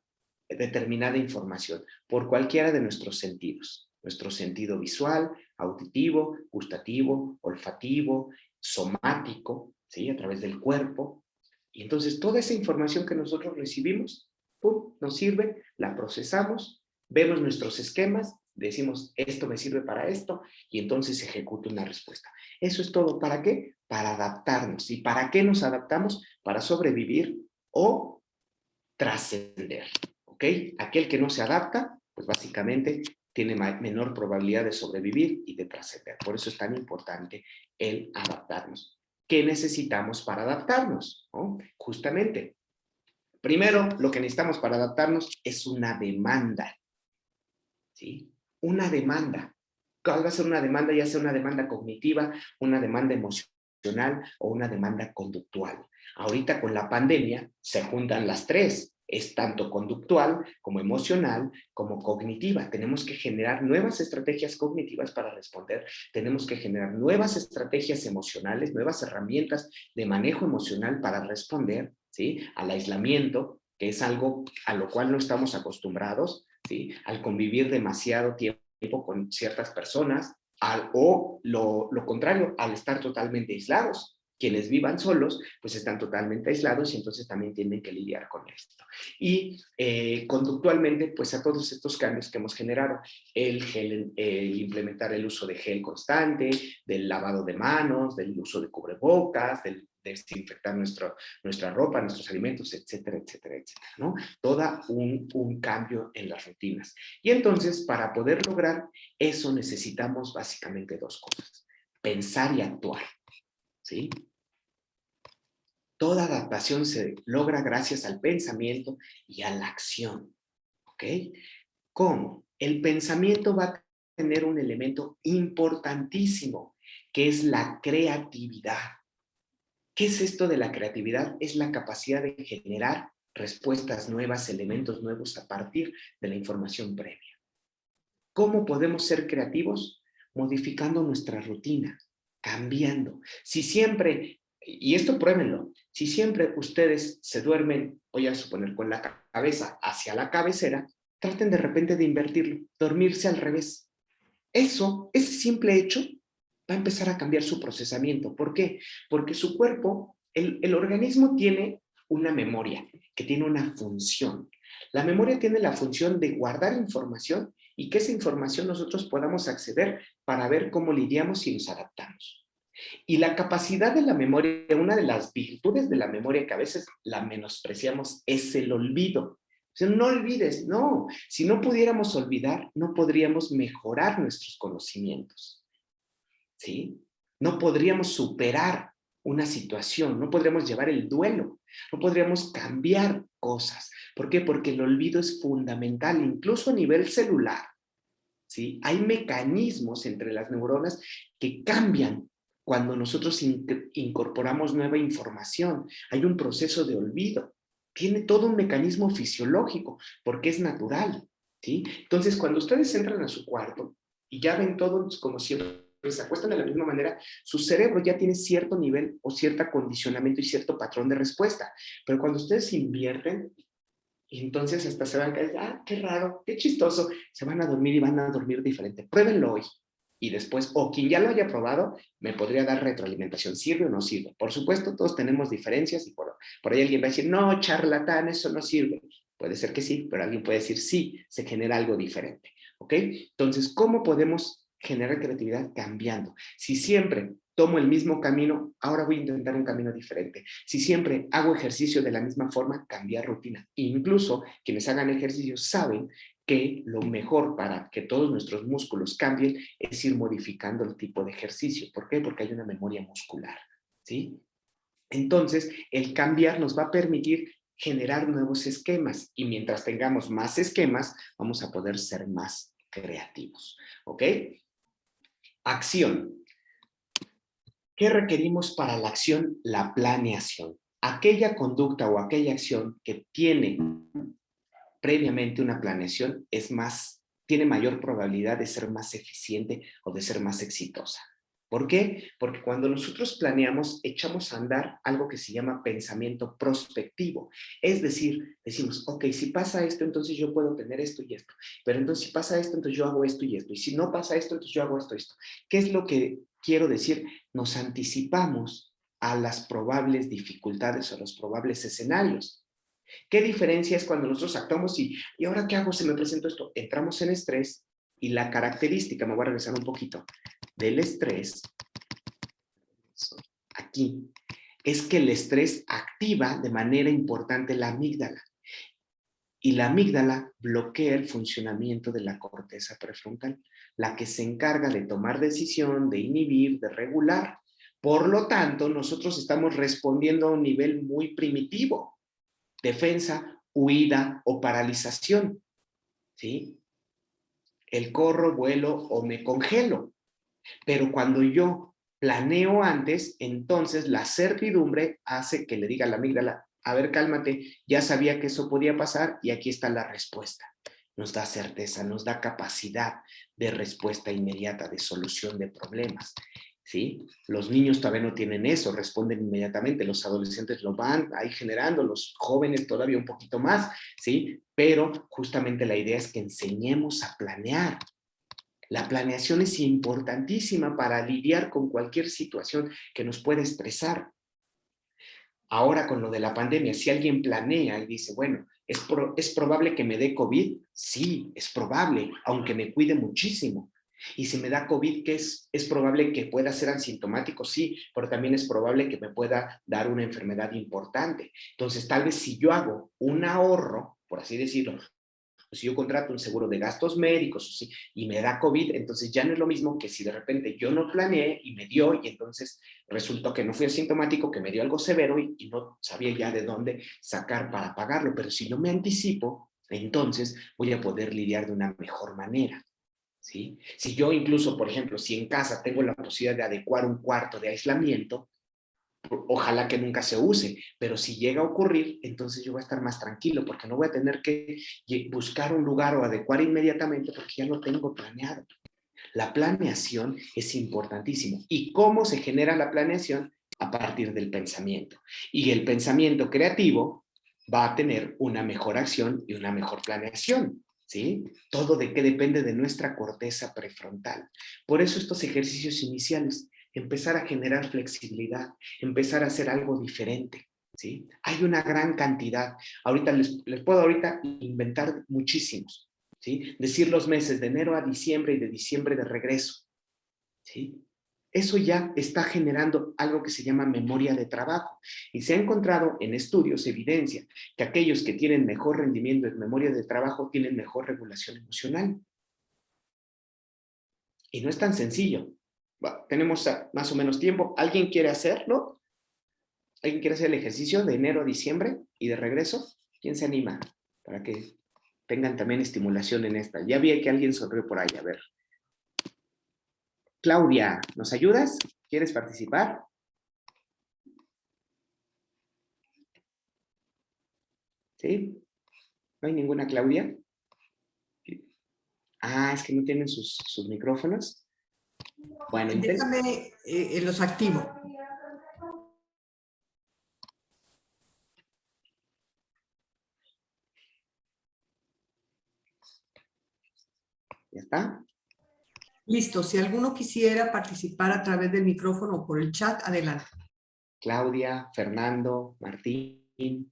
determinada información por cualquiera de nuestros sentidos. Nuestro sentido visual, auditivo, gustativo, olfativo, somático, ¿sí? A través del cuerpo. Y entonces toda esa información que nosotros recibimos, ¡pum!, nos sirve, la procesamos, vemos nuestros esquemas, decimos, esto me sirve para esto, y entonces se ejecuta una respuesta. Eso es todo. ¿Para qué? Para adaptarnos. ¿Y para qué nos adaptamos? Para sobrevivir o trascender. ¿Ok? Aquel que no se adapta, pues básicamente tiene menor probabilidad de sobrevivir y de trascender. Por eso es tan importante el adaptarnos. ¿Qué necesitamos para adaptarnos? ¿No? Justamente, primero, lo que necesitamos para adaptarnos es una demanda. ¿Sí? Una demanda. ¿Cuál va a ser una demanda? Ya sea una demanda cognitiva, una demanda emocional o una demanda conductual. Ahorita con la pandemia se juntan las tres. Es tanto conductual como emocional como cognitiva. Tenemos que generar nuevas estrategias cognitivas para responder. Tenemos que generar nuevas estrategias emocionales, nuevas herramientas de manejo emocional para responder, ¿sí?, al aislamiento, que es algo a lo cual no estamos acostumbrados, ¿sí?, al convivir demasiado tiempo con ciertas personas, o lo contrario, al estar totalmente aislados. Quienes vivan solos, pues están totalmente aislados y entonces también tienen que lidiar con esto. Y conductualmente, pues a todos estos cambios que hemos generado, el implementar el uso de gel constante, del lavado de manos, del uso de cubrebocas, del desinfectar nuestra ropa, nuestros alimentos, etcétera, etcétera, etcétera, ¿no? Todo un cambio en las rutinas. Y entonces, para poder lograr eso, necesitamos básicamente dos cosas: pensar y actuar, ¿sí? Toda adaptación se logra gracias al pensamiento y a la acción, ¿ok? ¿Cómo? El pensamiento va a tener un elemento importantísimo, que es la creatividad. ¿Qué es esto de la creatividad? Es la capacidad de generar respuestas nuevas, elementos nuevos a partir de la información previa. ¿Cómo podemos ser creativos? Modificando nuestra rutina, cambiando. Si siempre, y esto pruébenlo, si siempre ustedes se duermen, voy a suponer, con la cabeza hacia la cabecera, traten de repente de invertirlo, dormirse al revés. Eso, ese simple hecho, va a empezar a cambiar su procesamiento. ¿Por qué? Porque su cuerpo, el organismo tiene una memoria que tiene una función. La memoria tiene la función de guardar información y que esa información nosotros podamos acceder para ver cómo lidiamos y nos adaptamos. Y la capacidad de la memoria, una de las virtudes de la memoria que a veces la menospreciamos, es el olvido. O sea, no olvides, no. Si no pudiéramos olvidar, no podríamos mejorar nuestros conocimientos, ¿sí? No podríamos superar una situación, no podríamos llevar el duelo, no podríamos cambiar cosas. ¿Por qué? Porque el olvido es fundamental, incluso a nivel celular, ¿sí? Hay mecanismos entre las neuronas que cambian cuando nosotros incorporamos nueva información. Hay un proceso de olvido. Tiene todo un mecanismo fisiológico porque es natural, ¿sí? Entonces, cuando ustedes entran a su cuarto y ya ven todo como siempre, se acuestan de la misma manera, su cerebro ya tiene cierto nivel o cierto acondicionamiento y cierto patrón de respuesta. Pero cuando ustedes invierten, y entonces hasta se van a caer, ah, qué raro, qué chistoso, se van a dormir y van a dormir diferente. Pruébenlo hoy. Y después, o quien ya lo haya probado, me podría dar retroalimentación, ¿sirve o no sirve? Por supuesto, todos tenemos diferencias y por ahí alguien va a decir, no, charlatán, eso no sirve. Puede ser que sí, pero alguien puede decir, sí, se genera algo diferente. ¿Ok? Entonces, ¿cómo podemos generar creatividad? Cambiando. Si siempre tomo el mismo camino, ahora voy a intentar un camino diferente. Si siempre hago ejercicio de la misma forma, cambiar rutina. Incluso quienes hagan ejercicio saben que lo mejor para que todos nuestros músculos cambien es ir modificando el tipo de ejercicio. ¿Por qué? Porque hay una memoria muscular, ¿sí? Entonces, el cambiar nos va a permitir generar nuevos esquemas y mientras tengamos más esquemas, vamos a poder ser más creativos, ¿ok? Acción. ¿Qué requerimos para la acción? La planeación. aquella conducta o aquella acción que tiene previamente una planeación tiene mayor probabilidad de ser más eficiente o de ser más exitosa. ¿Por qué? Porque cuando nosotros planeamos, echamos a andar algo que se llama pensamiento prospectivo. Es decir, decimos, ok, si pasa esto, entonces yo puedo tener esto y esto. Pero entonces si pasa esto, entonces yo hago esto y esto. Y si no pasa esto, entonces yo hago esto y esto. ¿Qué es lo que quiero decir? Nos anticipamos a las probables dificultades o a los probables escenarios. ¿Qué diferencia es cuando nosotros actuamos y ahora qué hago? Se me presentó esto. Entramos en estrés y la característica, me voy a regresar un poquito, del estrés, aquí, es que el estrés activa de manera importante la amígdala. Y la amígdala bloquea el funcionamiento de la corteza prefrontal, la que se encarga de tomar decisión, de inhibir, de regular. Por lo tanto, nosotros estamos respondiendo a un nivel muy primitivo. Defensa, huida o paralización. ¿Sí? El corro, vuelo o me congelo. Pero cuando yo planeo antes, entonces la certidumbre hace que le diga a la amígdala, a ver, cálmate, ya sabía que eso podía pasar y aquí está la respuesta. Nos da certeza, nos da capacidad de respuesta inmediata, de solución de problemas. ¿Sí? Los niños todavía no tienen eso, responden inmediatamente, los adolescentes lo van ahí generando, los jóvenes todavía un poquito más, ¿sí? Pero justamente la idea es que enseñemos a planear. La planeación es importantísima para lidiar con cualquier situación que nos pueda estresar. Ahora con lo de la pandemia, si alguien planea y dice, bueno, ¿es probable que me dé COVID? Sí, es probable, aunque me cuide muchísimo. Y si me da COVID, ¿qué es probable que pueda ser asintomático? Sí, pero también es probable que me pueda dar una enfermedad importante. Entonces, tal vez si yo hago un ahorro, por así decirlo, si yo contrato un seguro de gastos médicos y me da COVID, entonces ya no es lo mismo que si de repente yo no planeé y me dio y entonces resultó que no fui asintomático, que me dio algo severo y no sabía ya de dónde sacar para pagarlo. Pero si yo me anticipo, entonces voy a poder lidiar de una mejor manera. ¿Sí? Si yo incluso, por ejemplo, si en casa tengo la posibilidad de adecuar un cuarto de aislamiento, ojalá que nunca se use, pero si llega a ocurrir, entonces yo voy a estar más tranquilo porque no voy a tener que buscar un lugar o adecuar inmediatamente porque ya lo tengo planeado. La planeación es importantísimo. ¿Y cómo se genera la planeación? A partir del pensamiento. Y el pensamiento creativo va a tener una mejor acción y una mejor planeación. ¿Sí? Todo de qué depende de nuestra corteza prefrontal. Por eso estos ejercicios iniciales, empezar a generar flexibilidad, empezar a hacer algo diferente. ¿Sí? Hay una gran cantidad. Ahorita les puedo inventar muchísimos. ¿Sí? Decir los meses de enero a diciembre y de diciembre de regreso. ¿Sí? Eso ya está generando algo que se llama memoria de trabajo. Y se ha encontrado en estudios evidencia que aquellos que tienen mejor rendimiento en memoria de trabajo tienen mejor regulación emocional. Y no es tan sencillo. Bueno, tenemos más o menos tiempo. ¿Alguien quiere hacerlo? ¿Alguien quiere hacer el ejercicio de enero a diciembre y de regreso? ¿Quién se anima? Para que tengan también estimulación en esta. Ya vi que alguien sonrió por ahí. A ver. Claudia, ¿nos ayudas? ¿Quieres participar? ¿Sí? ¿No hay ninguna Claudia? Ah, es que no tienen sus micrófonos. Bueno, entonces, Déjame, los activo. ¿ya está? Listo, si alguno quisiera participar a través del micrófono o por el chat, adelante. Claudia, Fernando, Martín.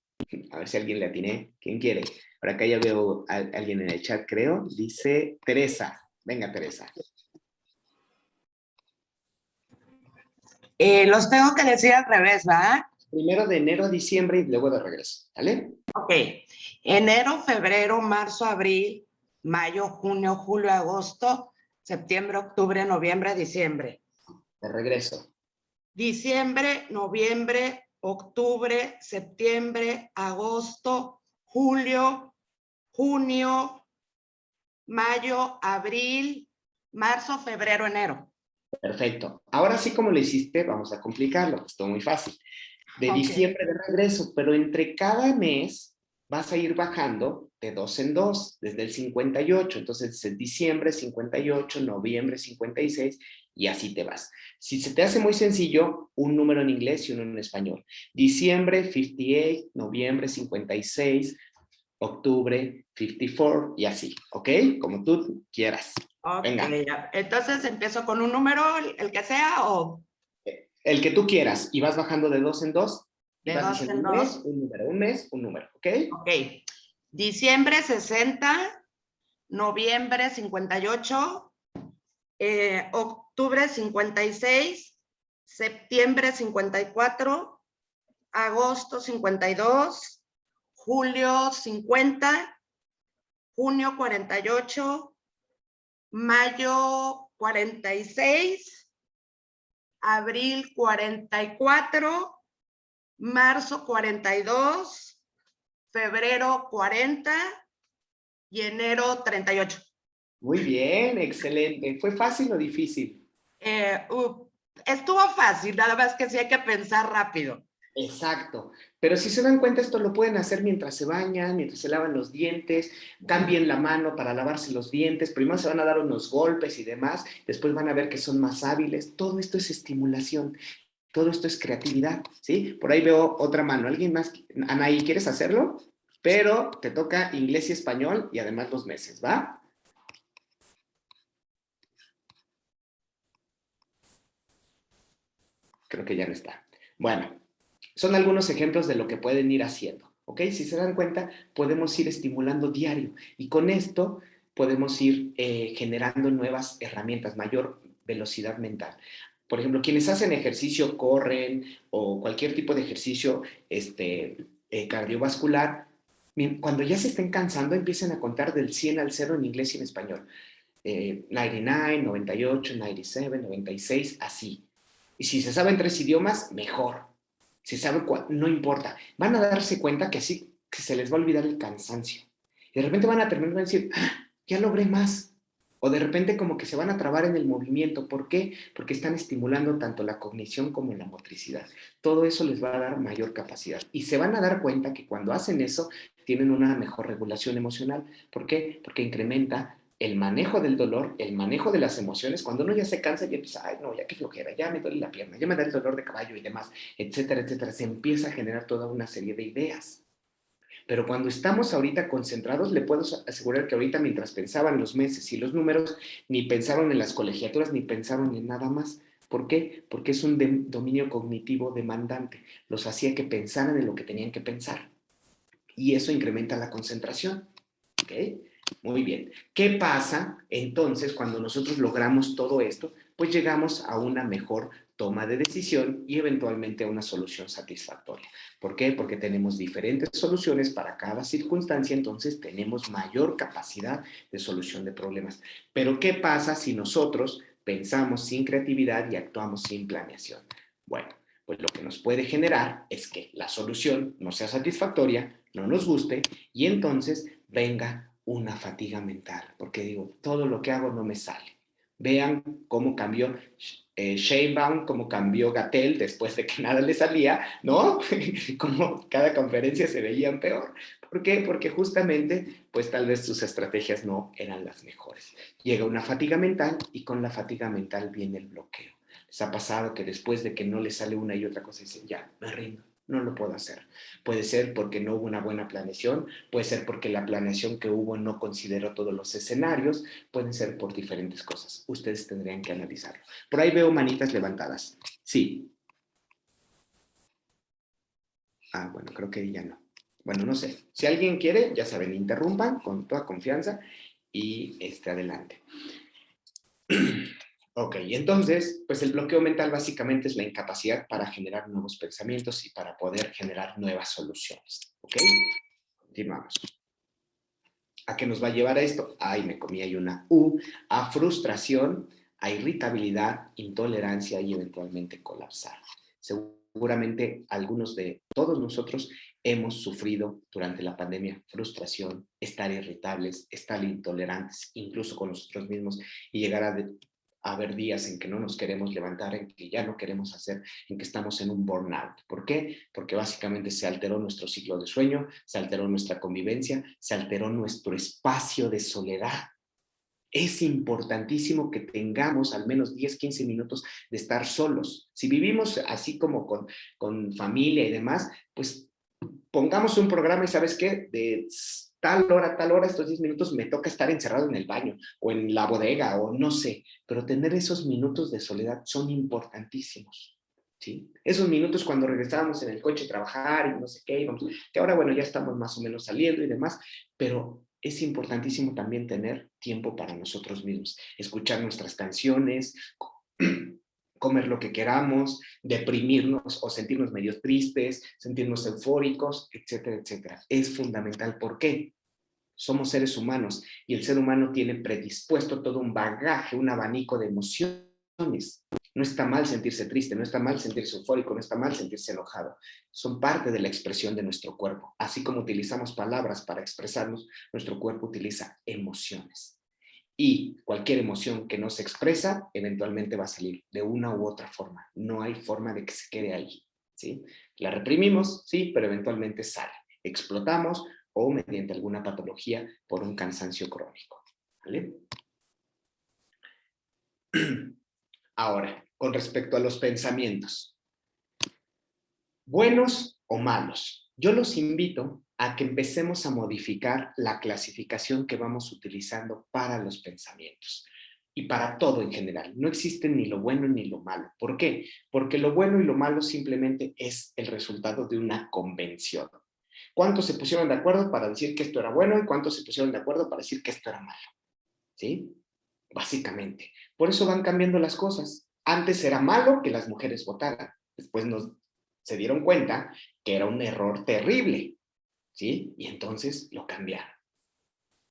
A ver si alguien le atiné. ¿Quién quiere? Por acá ya veo a alguien en el chat, creo. Dice Teresa. Venga, Teresa. Los tengo que decir al revés, ¿verdad? Primero de enero a diciembre y luego de regreso. ¿Vale? Ok. Enero, febrero, marzo, abril, mayo, junio, julio, agosto, septiembre, octubre, noviembre, diciembre. De regreso. Diciembre, noviembre, octubre, septiembre, agosto, julio, junio, mayo, abril, marzo, febrero, enero. Perfecto. Ahora sí, como lo hiciste, vamos a complicarlo. Esto es muy fácil. de Ok. diciembre de regreso, pero entre cada mes vas a ir bajando de 2 en 2, desde el 58. Entonces, es diciembre 58, noviembre 56, y así te vas. Si se te hace muy sencillo, un número en inglés y uno en español. Diciembre 58, noviembre 56, octubre 54, y así, ¿ok? Como tú quieras. Ok, Venga. entonces empiezo con un número, el que sea, o El que tú quieras, y vas bajando de 2 en 2, y de vas 2 diciendo en un mes, 2. un número, un mes, un número, ¿ok? Ok. Diciembre 60, noviembre 58, octubre 56, septiembre 54, agosto 52, julio 50, junio 48, mayo 46, abril 44, marzo 42, febrero 40 y enero 38. Muy bien, excelente. ¿Fue fácil o difícil? Eh, uh, Estuvo fácil, nada más que sí hay que pensar rápido. Exacto. Pero si se dan cuenta, esto lo pueden hacer mientras se bañan, mientras se lavan los dientes, cambien la mano para lavarse los dientes, primero se van a dar unos golpes y demás, después van a ver que son más hábiles. Todo esto es estimulación, todo esto es creatividad, ¿sí? Por ahí veo otra mano. ¿Alguien más? Anaí, ¿quieres hacerlo? Pero te toca inglés y español y además los meses, ¿va? Creo que ya no está. Bueno, son algunos ejemplos de lo que pueden ir haciendo, ¿ok? Si se dan cuenta, podemos ir estimulando diario y con esto podemos ir generando nuevas herramientas, mayor velocidad mental. Por ejemplo, quienes hacen ejercicio, corren o cualquier tipo de ejercicio cardiovascular, cuando ya se estén cansando, empiecen a contar del 100 al 0 en inglés y en español. 99, 98, 97, 96, así. Y si se saben 3 idiomas, mejor. Si saben no importa. Van a darse cuenta que así que se les va a olvidar el cansancio. Y de repente van a terminar de decir, ¡ah! Ya logré más. O de repente como que se van a trabar en el movimiento. ¿Por qué? Porque están estimulando tanto la cognición como la motricidad. Todo eso les va a dar mayor capacidad. Y se van a dar cuenta que cuando hacen eso, tienen una mejor regulación emocional. ¿Por qué? Porque incrementa el manejo del dolor, el manejo de las emociones. Cuando uno ya se cansa y empieza, ay, no, ya qué flojera, ya me duele la pierna, ya me da el dolor de caballo y demás, etcétera, etcétera, se empieza a generar toda una serie de ideas. Pero cuando estamos ahorita concentrados, le puedo asegurar que ahorita mientras pensaban los meses y los números, ni pensaron en las colegiaturas, ni pensaron en nada más. ¿Por qué? Porque es un dominio cognitivo demandante. Los hacía que pensaran en lo que tenían que pensar. Y eso incrementa la concentración. ¿Ok? Muy bien. ¿Qué pasa entonces cuando nosotros logramos todo esto? Pues llegamos a una mejor toma de decisión y eventualmente a una solución satisfactoria. ¿Por qué? Porque tenemos diferentes soluciones para cada circunstancia, entonces tenemos mayor capacidad de solución de problemas. Pero ¿qué pasa si nosotros pensamos sin creatividad y actuamos sin planeación? Bueno, pues lo que nos puede generar es que la solución no sea satisfactoria, no nos guste y entonces venga una fatiga mental, porque digo, todo lo que hago no me sale. Vean cómo cambió Sheinbaum, cómo cambió Gatell después de que nada le salía, ¿no? Como cada conferencia se veían peor. ¿Por qué? Porque justamente, pues tal vez sus estrategias no eran las mejores. Llega una fatiga mental y con la fatiga mental viene el bloqueo. ¿Les ha pasado que después de que no les sale una y otra cosa dicen, ya, me rindo, no lo puedo hacer? Puede ser porque no hubo una buena planeación, puede ser porque la planeación que hubo no consideró todos los escenarios, pueden ser por diferentes cosas. Ustedes tendrían que analizarlo. Por ahí veo manitas levantadas. Sí. Ah, bueno, creo que ya no. Bueno, no sé. Si alguien quiere, ya saben, interrumpan con toda confianza y adelante. Ok, entonces, pues el bloqueo mental básicamente es la incapacidad para generar nuevos pensamientos y para poder generar nuevas soluciones. Ok, continuamos. ¿A qué nos va a llevar a esto? Ay, me comí ahí una U, a frustración, a irritabilidad, intolerancia y eventualmente colapsar. Seguramente algunos de todos nosotros hemos sufrido durante la pandemia frustración, estar irritables, estar intolerantes, incluso con nosotros mismos y llegar haber días en que no nos queremos levantar, en que ya no queremos hacer, en que estamos en un burnout. ¿Por qué? Porque básicamente se alteró nuestro ciclo de sueño, se alteró nuestra convivencia, se alteró nuestro espacio de soledad. Es importantísimo que tengamos al menos 10, 15 minutos de estar solos. Si vivimos así como con familia y demás, pues pongamos un programa y ¿sabes qué? De tal hora, estos 10 minutos me toca estar encerrado en el baño o en la bodega o no sé, pero tener esos minutos de soledad son importantísimos, ¿sí? Esos minutos cuando regresábamos en el coche a trabajar y no sé qué, íbamos, que ahora bueno, ya estamos más o menos saliendo y demás, pero es importantísimo también tener tiempo para nosotros mismos, escuchar nuestras canciones, comer lo que queramos, deprimirnos o sentirnos medio tristes, sentirnos eufóricos, etcétera, etcétera. Es fundamental. ¿Por qué? Somos seres humanos y el ser humano tiene predispuesto todo un bagaje, un abanico de emociones. No está mal sentirse triste, no está mal sentirse eufórico, no está mal sentirse enojado. Son parte de la expresión de nuestro cuerpo. Así como utilizamos palabras para expresarnos, nuestro cuerpo utiliza emociones. Y cualquier emoción que no se expresa, eventualmente va a salir de una u otra forma. No hay forma de que se quede ahí, ¿sí? La reprimimos, sí, pero eventualmente sale. Explotamos o mediante alguna patología por un cansancio crónico, ¿vale? Ahora, con respecto a los pensamientos, buenos o malos, yo los invito a que empecemos a modificar la clasificación que vamos utilizando para los pensamientos y para todo en general. No existe ni lo bueno ni lo malo. ¿Por qué? Porque lo bueno y lo malo simplemente es el resultado de una convención. ¿Cuántos se pusieron de acuerdo para decir que esto era bueno y cuántos se pusieron de acuerdo para decir que esto era malo? ¿Sí? Básicamente. Por eso van cambiando las cosas. Antes era malo que las mujeres votaran. Después se dieron cuenta que era un error terrible, ¿sí? Y entonces lo cambiaron.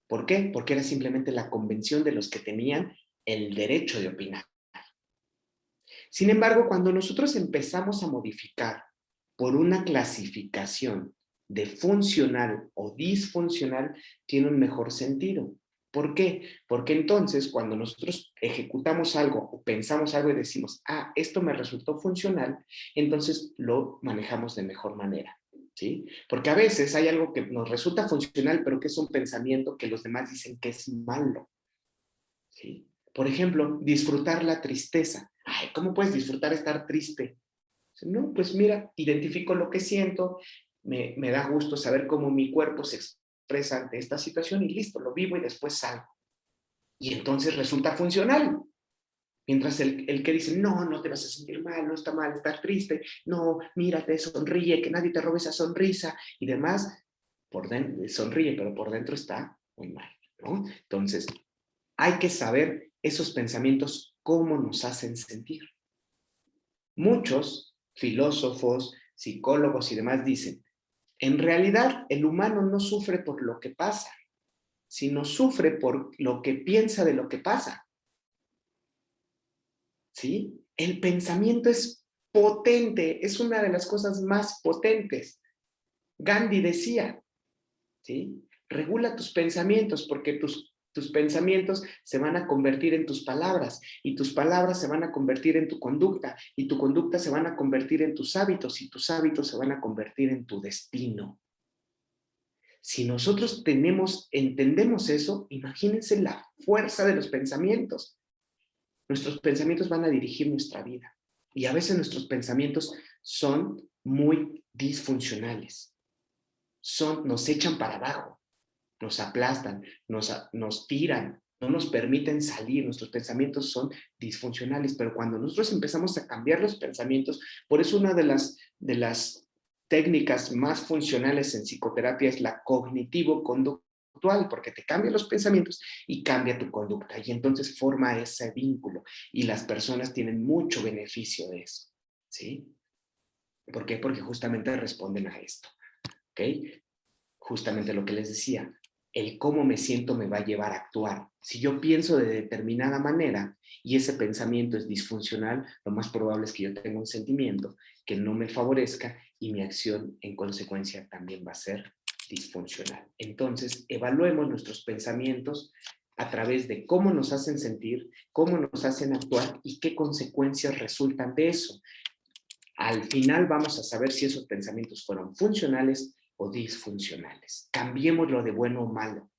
¿Por qué? Porque era simplemente la convención de los que tenían el derecho de opinar. Sin embargo, cuando nosotros empezamos a modificar por una clasificación de funcional o disfuncional, tiene un mejor sentido. ¿Por qué? Porque entonces cuando nosotros ejecutamos algo o pensamos algo y decimos, ah, esto me resultó funcional, entonces lo manejamos de mejor manera, ¿sí? Porque a veces hay algo que nos resulta funcional, pero que es un pensamiento que los demás dicen que es malo, ¿sí? Por ejemplo, disfrutar la tristeza. Ay, ¿cómo puedes disfrutar estar triste? No, pues mira, identifico lo que siento, me da gusto saber cómo mi cuerpo se expresa ante esta situación y listo, lo vivo y después salgo. Y entonces resulta funcional. Mientras el que dice, no, no te vas a sentir mal, no está mal estar triste, no, mírate, sonríe, que nadie te robe esa sonrisa y demás, por dentro sonríe, pero por dentro está muy mal, ¿no? Entonces, hay que saber esos pensamientos cómo nos hacen sentir. Muchos filósofos, psicólogos y demás dicen, en realidad el humano no sufre por lo que pasa, sino sufre por lo que piensa de lo que pasa. ¿Sí? El pensamiento es potente, es una de las cosas más potentes. Gandhi decía, ¿sí? Regula tus pensamientos porque tus pensamientos se van a convertir en tus palabras y tus palabras se van a convertir en tu conducta y tu conducta se van a convertir en tus hábitos y tus hábitos se van a convertir en tu destino. Si nosotros entendemos eso, imagínense la fuerza de los pensamientos. Nuestros pensamientos van a dirigir nuestra vida y a veces nuestros pensamientos son muy disfuncionales. Nos echan para abajo, nos aplastan, nos tiran, no nos permiten salir, nuestros pensamientos son disfuncionales, pero cuando nosotros empezamos a cambiar los pensamientos, por eso una de las técnicas más funcionales en psicoterapia es la cognitivo-conductual, porque te cambia los pensamientos y cambia tu conducta, y entonces forma ese vínculo, y las personas tienen mucho beneficio de eso, ¿sí? ¿Por qué? Porque justamente responden a esto, ¿ok? Justamente lo que les decía, el cómo me siento me va a llevar a actuar. Si yo pienso de determinada manera y ese pensamiento es disfuncional, lo más probable es que yo tenga un sentimiento que no me favorezca y mi acción en consecuencia también va a ser disfuncional. Entonces, evaluemos nuestros pensamientos a través de cómo nos hacen sentir, cómo nos hacen actuar y qué consecuencias resultan de eso. Al final vamos a saber si esos pensamientos fueron funcionales o disfuncionales. Cambiémoslo de bueno o malo.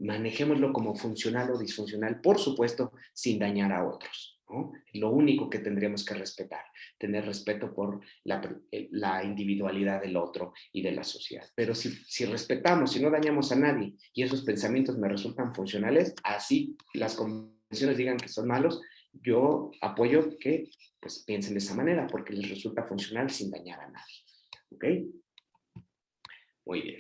Manejémoslo como funcional o disfuncional, por supuesto, sin dañar a otros, ¿no? Lo único que tendríamos que respetar, tener respeto por la individualidad del otro y de la sociedad. Pero si respetamos, si no dañamos a nadie y esos pensamientos me resultan funcionales, así las convenciones digan que son malos, yo apoyo que pues, piensen de esa manera porque les resulta funcional sin dañar a nadie. ¿Ok? Muy bien.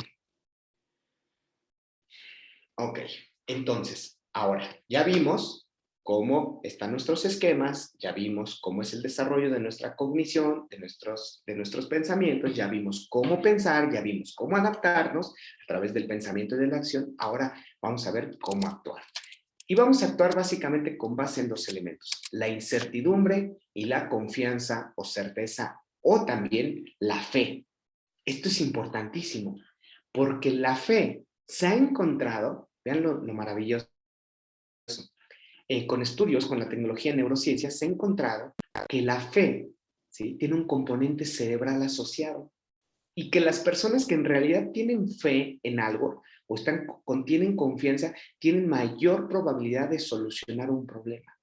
Ok, entonces, ahora ya vimos cómo están nuestros esquemas, ya vimos cómo es el desarrollo de nuestra cognición, de nuestros pensamientos, ya vimos cómo pensar, ya vimos cómo adaptarnos a través del pensamiento y de la acción. Ahora vamos a ver cómo actuar. Y vamos a actuar básicamente con base en dos elementos, la incertidumbre y la confianza o certeza, o también la fe. Esto es importantísimo, porque la fe se ha encontrado, vean lo maravilloso, con estudios, con la tecnología de neurociencias, se ha encontrado que la fe, ¿sí?, tiene un componente cerebral asociado y que las personas que en realidad tienen fe en algo o tienen confianza, tienen mayor probabilidad de solucionar un problema.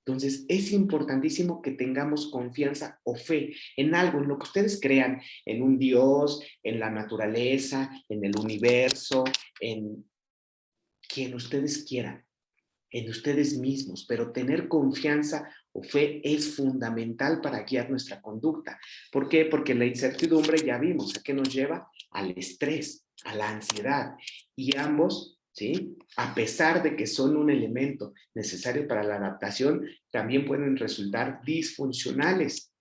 Entonces, es importantísimo que tengamos confianza o fe en algo, en lo que ustedes crean, en un Dios, en la naturaleza, en el universo, en quien ustedes quieran, en ustedes mismos, pero tener confianza o fe es fundamental para guiar nuestra conducta. ¿Por qué? Porque la incertidumbre, ya vimos, ¿a qué nos lleva? Al estrés, a la ansiedad. Y ambos, ¿sí?, a pesar de que son un elemento necesario para la adaptación, también pueden resultar disfuncionales.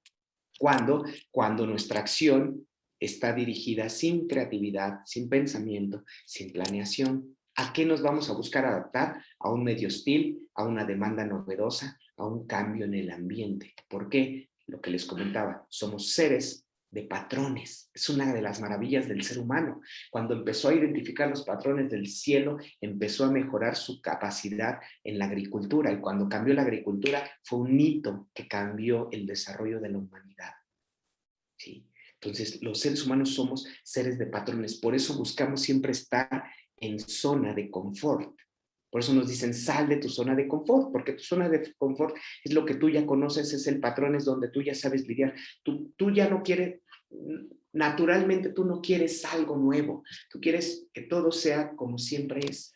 Cuando nuestra acción está dirigida sin creatividad, sin pensamiento, sin planeación. ¿A qué nos vamos a buscar adaptar? A un medio hostil, a una demanda novedosa, a un cambio en el ambiente. ¿Por qué? Lo que les comentaba, somos seres de patrones. Es una de las maravillas del ser humano. Cuando empezó a identificar los patrones del cielo, empezó a mejorar su capacidad en la agricultura. Y cuando cambió la agricultura, fue un hito que cambió el desarrollo de la humanidad. ¿Sí? Entonces, los seres humanos somos seres de patrones. Por eso buscamos siempre estar en zona de confort. Por eso nos dicen, sal de tu zona de confort, porque tu zona de confort es lo que tú ya conoces, es el patrón, es donde tú ya sabes lidiar. Tú ya no quieres, naturalmente tú no quieres algo nuevo, tú quieres que todo sea como siempre es.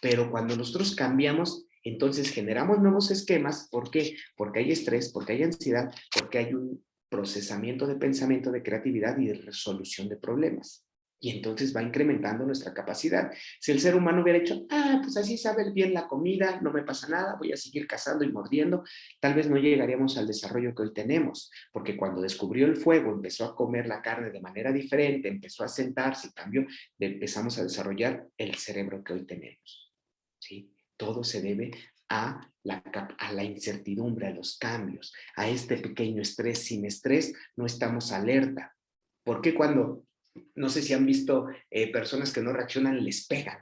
Pero cuando nosotros cambiamos, entonces generamos nuevos esquemas. ¿Por qué? Porque hay estrés, porque hay ansiedad, porque hay un procesamiento de pensamiento, de creatividad y de resolución de problemas. Y entonces va incrementando nuestra capacidad. Si el ser humano hubiera hecho, pues así sabe bien la comida, no me pasa nada, voy a seguir cazando y mordiendo, tal vez no llegaríamos al desarrollo que hoy tenemos, porque cuando descubrió el fuego, empezó a comer la carne de manera diferente, empezó a sentarse, cambió, empezamos a desarrollar el cerebro que hoy tenemos. ¿Sí? Todo se debe a la incertidumbre, a los cambios, a este pequeño estrés. Sin estrés no estamos alerta. ¿Por qué cuando, no sé si han visto personas que no reaccionan, les pegan?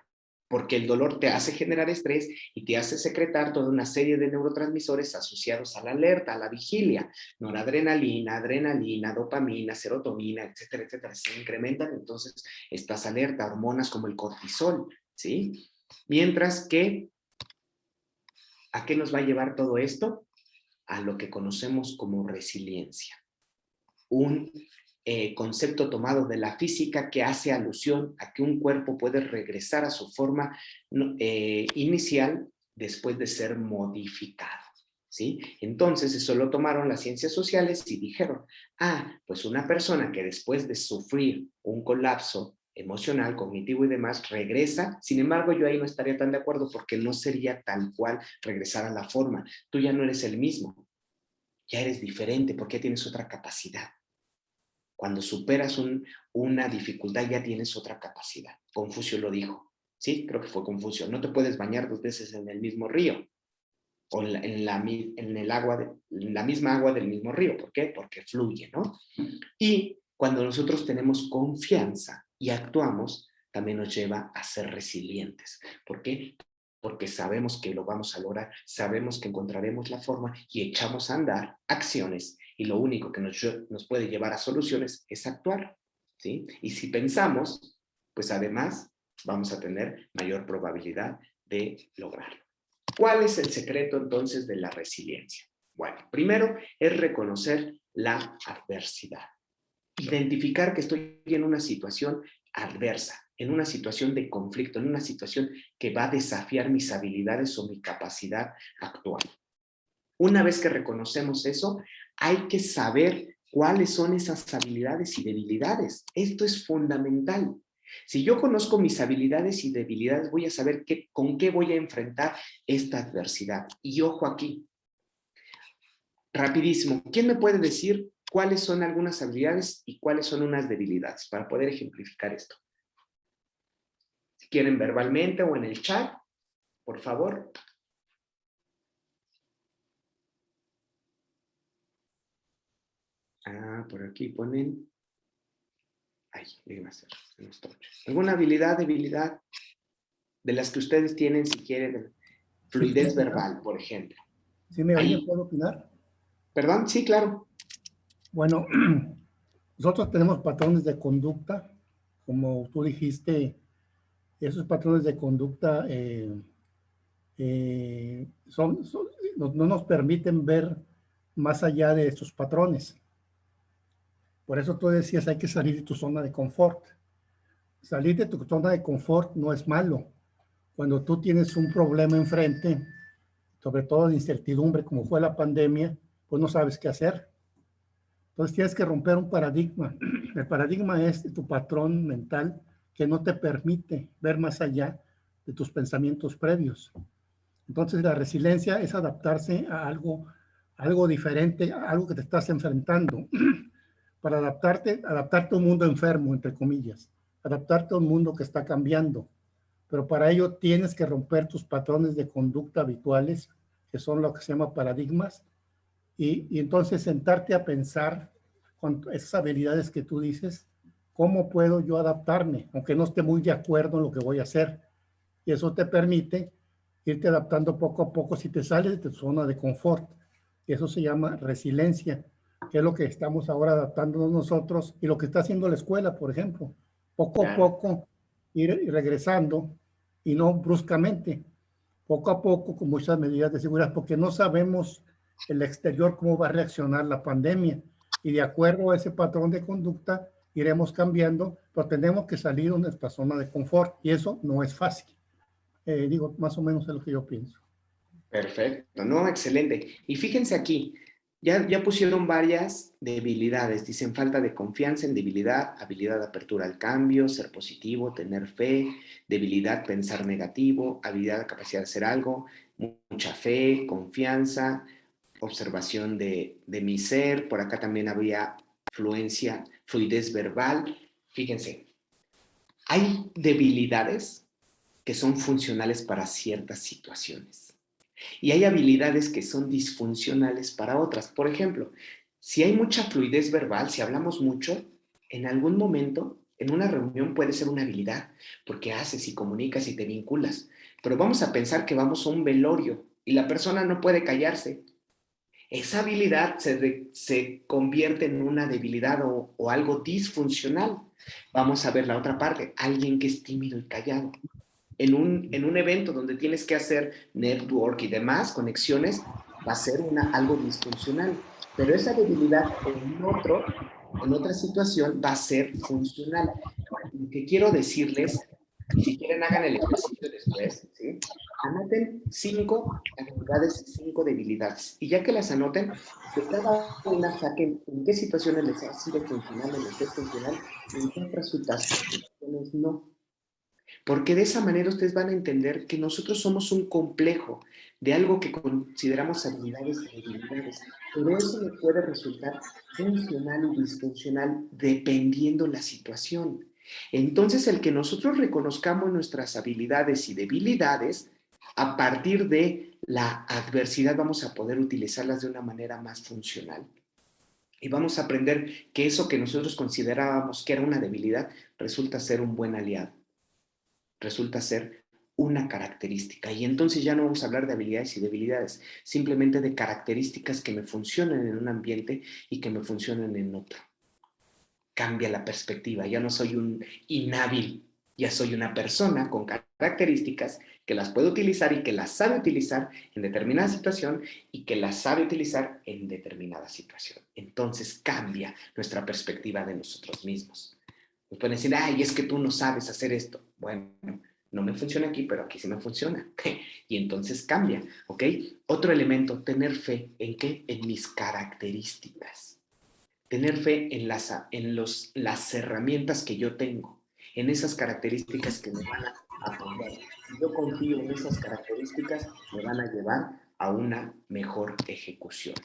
Porque el dolor te hace generar estrés y te hace secretar toda una serie de neurotransmisores asociados a la alerta, a la vigilia. Noradrenalina, adrenalina, dopamina, serotonina, etcétera, etcétera. Se incrementan, entonces estás alerta. Hormonas como el cortisol, ¿sí? Mientras que, ¿a qué nos va a llevar todo esto? A lo que conocemos como resiliencia. Un concepto tomado de la física que hace alusión a que un cuerpo puede regresar a su forma inicial después de ser modificado. ¿Sí? Entonces eso lo tomaron las ciencias sociales y dijeron, pues una persona que después de sufrir un colapso emocional, cognitivo y demás, regresa. Sin embargo, yo ahí no estaría tan de acuerdo porque no sería tal cual regresar a la forma. Tú ya no eres el mismo, ya eres diferente porque ya tienes otra capacidad. Cuando superas una dificultad ya tienes otra capacidad. Confucio lo dijo. Sí, creo que fue Confucio. No te puedes bañar 2 veces en el mismo río o en la misma agua del mismo río. ¿Por qué? Porque fluye, ¿no? Y cuando nosotros tenemos confianza y actuamos, también nos lleva a ser resilientes. ¿Por qué? porque sabemos que lo vamos a lograr, sabemos que encontraremos la forma y echamos a andar acciones y lo único que nos puede llevar a soluciones es actuar, ¿sí? Y si pensamos, pues además vamos a tener mayor probabilidad de lograrlo. ¿Cuál es el secreto entonces de la resiliencia? Bueno, primero es reconocer la adversidad. Identificar que estoy en una situación adversa, en una situación de conflicto, en una situación que va a desafiar mis habilidades o mi capacidad actual. Una vez que reconocemos eso, hay que saber cuáles son esas habilidades y debilidades. Esto es fundamental. Si yo conozco mis habilidades y debilidades, voy a saber con qué voy a enfrentar esta adversidad. Y ojo aquí, rapidísimo, ¿quién me puede decir cuáles son algunas habilidades y cuáles son unas debilidades para poder ejemplificar esto? Si quieren verbalmente o en el chat, por favor. Por aquí ponen. Ay, déjenme hacer. ¿Alguna habilidad, debilidad de las que ustedes tienen, si quieren? Fluidez verbal, por ejemplo. ¿Sí me oye? Ahí. ¿Puedo opinar? ¿Perdón? Sí, claro. Bueno, nosotros tenemos patrones de conducta, como tú dijiste, esos patrones de conducta no nos permiten ver más allá de estos patrones. Por eso tú decías, hay que salir de tu zona de confort. Salir de tu zona de confort no es malo. Cuando tú tienes un problema enfrente, sobre todo de incertidumbre, como fue la pandemia, pues no sabes qué hacer. Entonces tienes que romper un paradigma. El paradigma es tu patrón mental que no te permite ver más allá de tus pensamientos previos. Entonces la resiliencia es adaptarse a algo diferente, a algo que te estás enfrentando. Para adaptarte a un mundo enfermo, entre comillas. Adaptarte a un mundo que está cambiando. Pero para ello tienes que romper tus patrones de conducta habituales, que son lo que se llama paradigmas, y entonces sentarte a pensar con esas habilidades que tú dices, ¿cómo puedo yo adaptarme? Aunque no esté muy de acuerdo en lo que voy a hacer. Y eso te permite irte adaptando poco a poco si te sales de tu zona de confort. Y eso se llama resiliencia, que es lo que estamos ahora adaptándonos nosotros y lo que está haciendo la escuela, por ejemplo. Poco a poco ir regresando y no bruscamente. Poco a poco con muchas medidas de seguridad, porque no sabemos el exterior cómo va a reaccionar la pandemia. Y de acuerdo a ese patrón de conducta, iremos cambiando, pero tenemos que salir de nuestra zona de confort y eso no es fácil. Digo, más o menos es lo que yo pienso. Perfecto, no, excelente. Y fíjense aquí, ya pusieron varias debilidades. Dicen falta de confianza en debilidad, habilidad de apertura al cambio, ser positivo, tener fe, debilidad, pensar negativo, habilidad, capacidad de hacer algo, mucha fe, confianza, observación de mi ser. Por acá también había fluidez verbal. Fíjense, hay debilidades que son funcionales para ciertas situaciones. Y hay habilidades que son disfuncionales para otras. Por ejemplo, si hay mucha fluidez verbal, si hablamos mucho, en algún momento, en una reunión puede ser una habilidad, porque haces y comunicas y te vinculas. Pero vamos a pensar que vamos a un velorio y la persona no puede callarse. Esa habilidad se convierte en una debilidad o algo disfuncional. Vamos a ver la otra parte, alguien que es tímido y callado. En un evento donde tienes que hacer network y demás, conexiones, va a ser algo disfuncional. Pero esa debilidad en otra situación va a ser funcional. Lo que quiero decirles, y si quieren hagan el ejercicio después, ¿sí? Anoten 5 habilidades y 5 debilidades. Y ya que las anoten, de cada una saquen en qué situaciones les ha sido funcional o les es funcional y en qué otras situaciones no. Porque de esa manera ustedes van a entender que nosotros somos un complejo de algo que consideramos habilidades y debilidades, pero eso le puede resultar funcional y disfuncional dependiendo la situación. Entonces, el que nosotros reconozcamos nuestras habilidades y debilidades, a partir de la adversidad vamos a poder utilizarlas de una manera más funcional. Y vamos a aprender que eso que nosotros considerábamos que era una debilidad resulta ser un buen aliado. Resulta ser una característica. Y entonces ya no vamos a hablar de habilidades y debilidades, simplemente de características que me funcionan en un ambiente y que me funcionan en otro. Cambia la perspectiva, ya no soy un inhábil, ya soy una persona con características que las puede utilizar y que las sabe utilizar en determinada situación y que las sabe utilizar en determinada situación. Entonces cambia nuestra perspectiva de nosotros mismos. Nos pueden decir, ay, es que tú no sabes hacer esto. Bueno, no me funciona aquí, pero aquí sí me funciona. Y entonces cambia, ¿ok? Otro elemento, tener fe. ¿En qué? En mis características. Tener fe en las herramientas que yo tengo, en esas características que me van a apoyar. Si yo confío en esas características, me van a llevar a una mejor ejecución.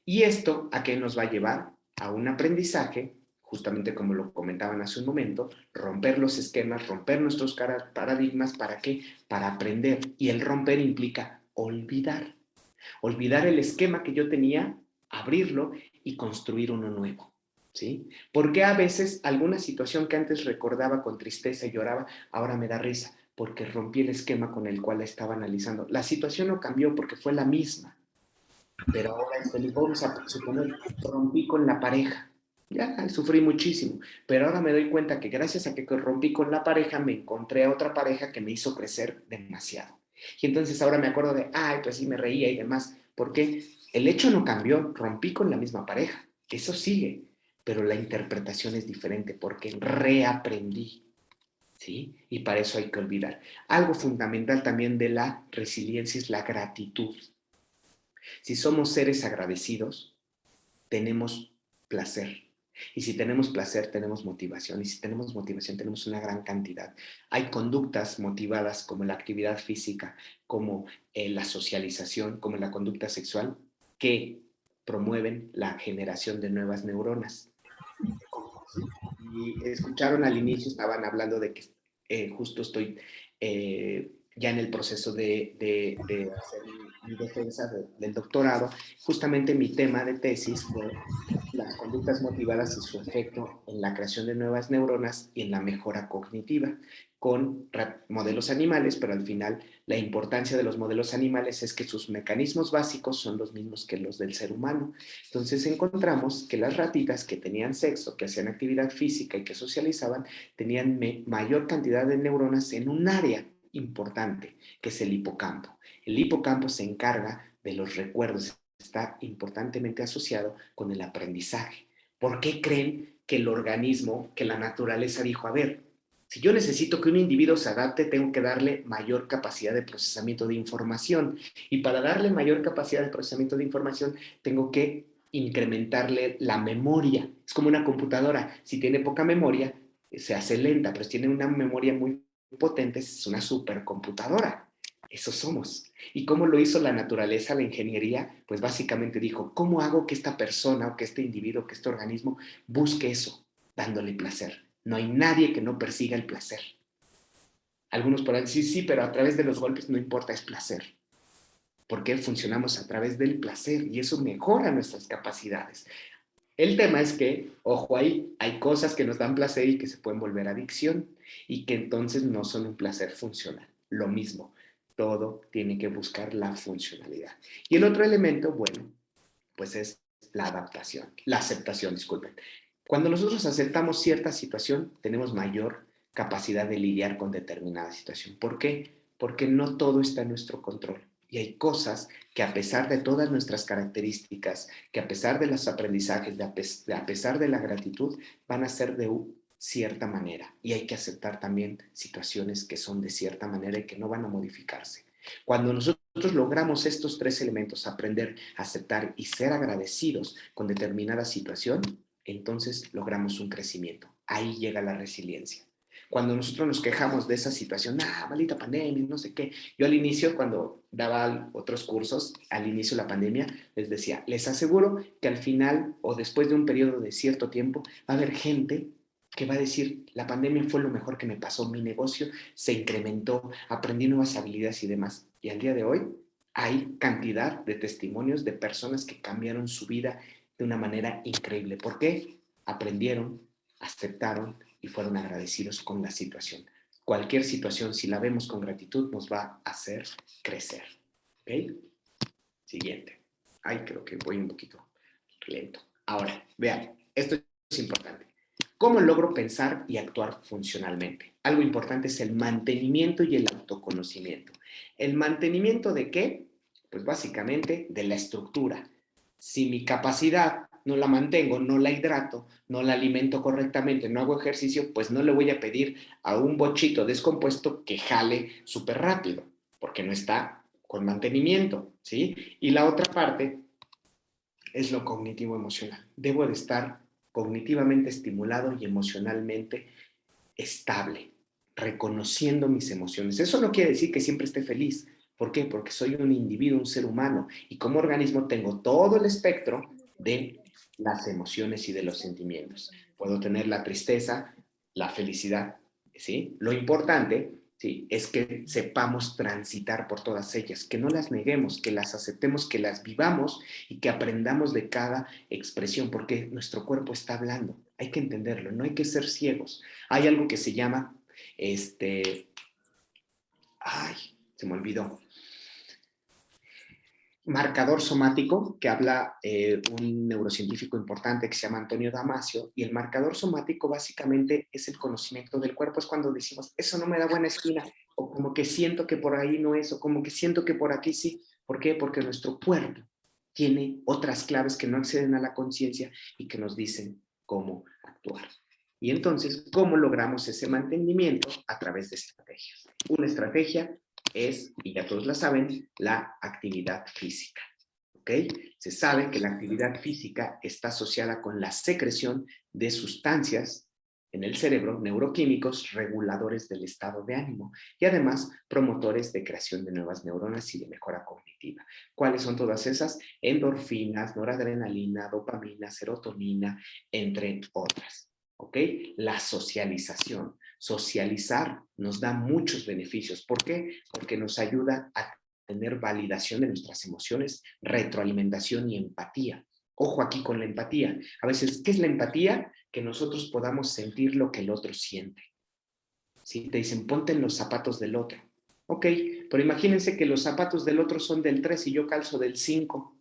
¿Y esto a qué nos va a llevar? A un aprendizaje, justamente como lo comentaban hace un momento, romper los esquemas, romper nuestros paradigmas. ¿Para qué? Para aprender. Y el romper implica olvidar. Olvidar el esquema que yo tenía, abrirlo y construir uno nuevo. ¿Sí? Porque a veces alguna situación que antes recordaba con tristeza y lloraba, ahora me da risa, porque rompí el esquema con el cual la estaba analizando. La situación no cambió porque fue la misma, pero ahora vamos a suponer, rompí con la pareja. Ya sufrí muchísimo, pero ahora me doy cuenta que gracias a que rompí con la pareja, me encontré a otra pareja que me hizo crecer demasiado. Y entonces ahora me acuerdo de, ay, pues sí me reía y demás, porque el hecho no cambió, rompí con la misma pareja, eso sigue, pero la interpretación es diferente porque reaprendí, ¿sí? Y para eso hay que olvidar. Algo fundamental también de la resiliencia es la gratitud. Si somos seres agradecidos, tenemos placer. Y si tenemos placer, tenemos motivación. Y si tenemos motivación, tenemos una gran cantidad. Hay conductas motivadas como la actividad física, como la socialización, como la conducta sexual, que promueven la generación de nuevas neuronas. Y escucharon al inicio, estaban hablando de que justo estoy ya en el proceso de hacer mi defensa del doctorado. Justamente mi tema de tesis fue las conductas motivadas y su efecto en la creación de nuevas neuronas y en la mejora cognitiva con modelos animales, pero al final la importancia de los modelos animales es que sus mecanismos básicos son los mismos que los del ser humano. Entonces encontramos que las ratitas que tenían sexo, que hacían actividad física y que socializaban, tenían mayor cantidad de neuronas en un área importante, que es el hipocampo. El hipocampo se encarga de los recuerdos, está importantemente asociado con el aprendizaje. ¿Por qué creen que el organismo, que la naturaleza dijo, a ver, si yo necesito que un individuo se adapte, tengo que darle mayor capacidad de procesamiento de información? Y para darle mayor capacidad de procesamiento de información, tengo que incrementarle la memoria. Es como una computadora. Si tiene poca memoria, se hace lenta, pero si tiene una memoria muy potente, es una supercomputadora. Eso somos. ¿Y cómo lo hizo la naturaleza, la ingeniería? Pues básicamente dijo, ¿cómo hago que esta persona o que este individuo, que este organismo busque eso? Dándole placer. No hay nadie que no persiga el placer. Algunos podrán decir, sí, pero a través de los golpes no importa, es placer. Porque funcionamos a través del placer y eso mejora nuestras capacidades. El tema es que, ojo ahí, hay cosas que nos dan placer y que se pueden volver adicción y que entonces no son un placer funcional. Lo mismo, todo tiene que buscar la funcionalidad. Y el otro elemento, bueno, pues es la adaptación, la aceptación, disculpen. Cuando nosotros aceptamos cierta situación, tenemos mayor capacidad de lidiar con determinada situación. ¿Por qué? Porque no todo está en nuestro control. Y hay cosas que a pesar de todas nuestras características, que a pesar de los aprendizajes, a pesar de la gratitud, van a ser de cierta manera. Y hay que aceptar también situaciones que son de cierta manera y que no van a modificarse. Cuando nosotros logramos estos tres elementos, aprender, aceptar y ser agradecidos con determinada situación, entonces logramos un crecimiento. Ahí llega la resiliencia. Cuando nosotros nos quejamos de esa situación, maldita pandemia, no sé qué. Yo al inicio, cuando daba otros cursos, al inicio de la pandemia, les decía, les aseguro que al final o después de un periodo de cierto tiempo, va a haber gente que va a decir, la pandemia fue lo mejor que me pasó, mi negocio se incrementó, aprendí nuevas habilidades y demás. Y al día de hoy hay cantidad de testimonios de personas que cambiaron su vida de una manera increíble. ¿Por qué? Aprendieron, aceptaron y fueron agradecidos con la situación. cualquier situación, si la vemos con gratitud, nos va a hacer crecer. ¿Ok? Siguiente. Ay, creo que voy un poquito lento. Ahora, vean, esto es importante. ¿Cómo logro pensar y actuar funcionalmente? Algo importante es el mantenimiento y el autoconocimiento. ¿El mantenimiento de qué? Pues básicamente de la estructura. Si mi capacidad no la mantengo, no la hidrato, no la alimento correctamente, no hago ejercicio, pues no le voy a pedir a un bochito descompuesto que jale súper rápido, porque no está con mantenimiento, ¿sí? Y la otra parte es lo cognitivo emocional. Debo de estar cognitivamente estimulado y emocionalmente estable, reconociendo mis emociones. Eso no quiere decir que siempre esté feliz. ¿Por qué? Porque soy un individuo, un ser humano, y como organismo tengo todo el espectro de las emociones y de los sentimientos. Puedo tener la tristeza, la felicidad, ¿sí? Lo importante, ¿sí?, es que sepamos transitar por todas ellas, que no las neguemos, que las aceptemos, que las vivamos y que aprendamos de cada expresión, porque nuestro cuerpo está hablando. Hay que entenderlo, no hay que ser ciegos. Hay algo que se llama, ay, se me olvidó, marcador somático, que habla un neurocientífico importante que se llama Antonio Damasio, y el marcador somático básicamente es el conocimiento del cuerpo. Es cuando decimos, eso no me da buena espina, o como que siento que por ahí no es, o como que siento que por aquí sí. ¿Por qué? Porque nuestro cuerpo tiene otras claves que no acceden a la conciencia y que nos dicen cómo actuar. Y entonces, ¿cómo logramos ese mantenimiento? A través de estrategias. Una estrategia es, y ya todos la saben, la actividad física. ¿Ok? Se sabe que la actividad física está asociada con la secreción de sustancias en el cerebro, neuroquímicos reguladores del estado de ánimo y además promotores de creación de nuevas neuronas y de mejora cognitiva. ¿Cuáles son todas esas? Endorfinas, noradrenalina, dopamina, serotonina, entre otras. ¿Ok? La socialización. Socializar nos da muchos beneficios. ¿Por qué? Porque nos ayuda a tener validación de nuestras emociones, retroalimentación y empatía. Ojo aquí con la empatía. A veces, ¿qué es la empatía? Que nosotros podamos sentir lo que el otro siente. ¿Sí? Te dicen, ponte en los zapatos del otro. Ok, pero imagínense que los zapatos del otro son del 3 y yo calzo del 5.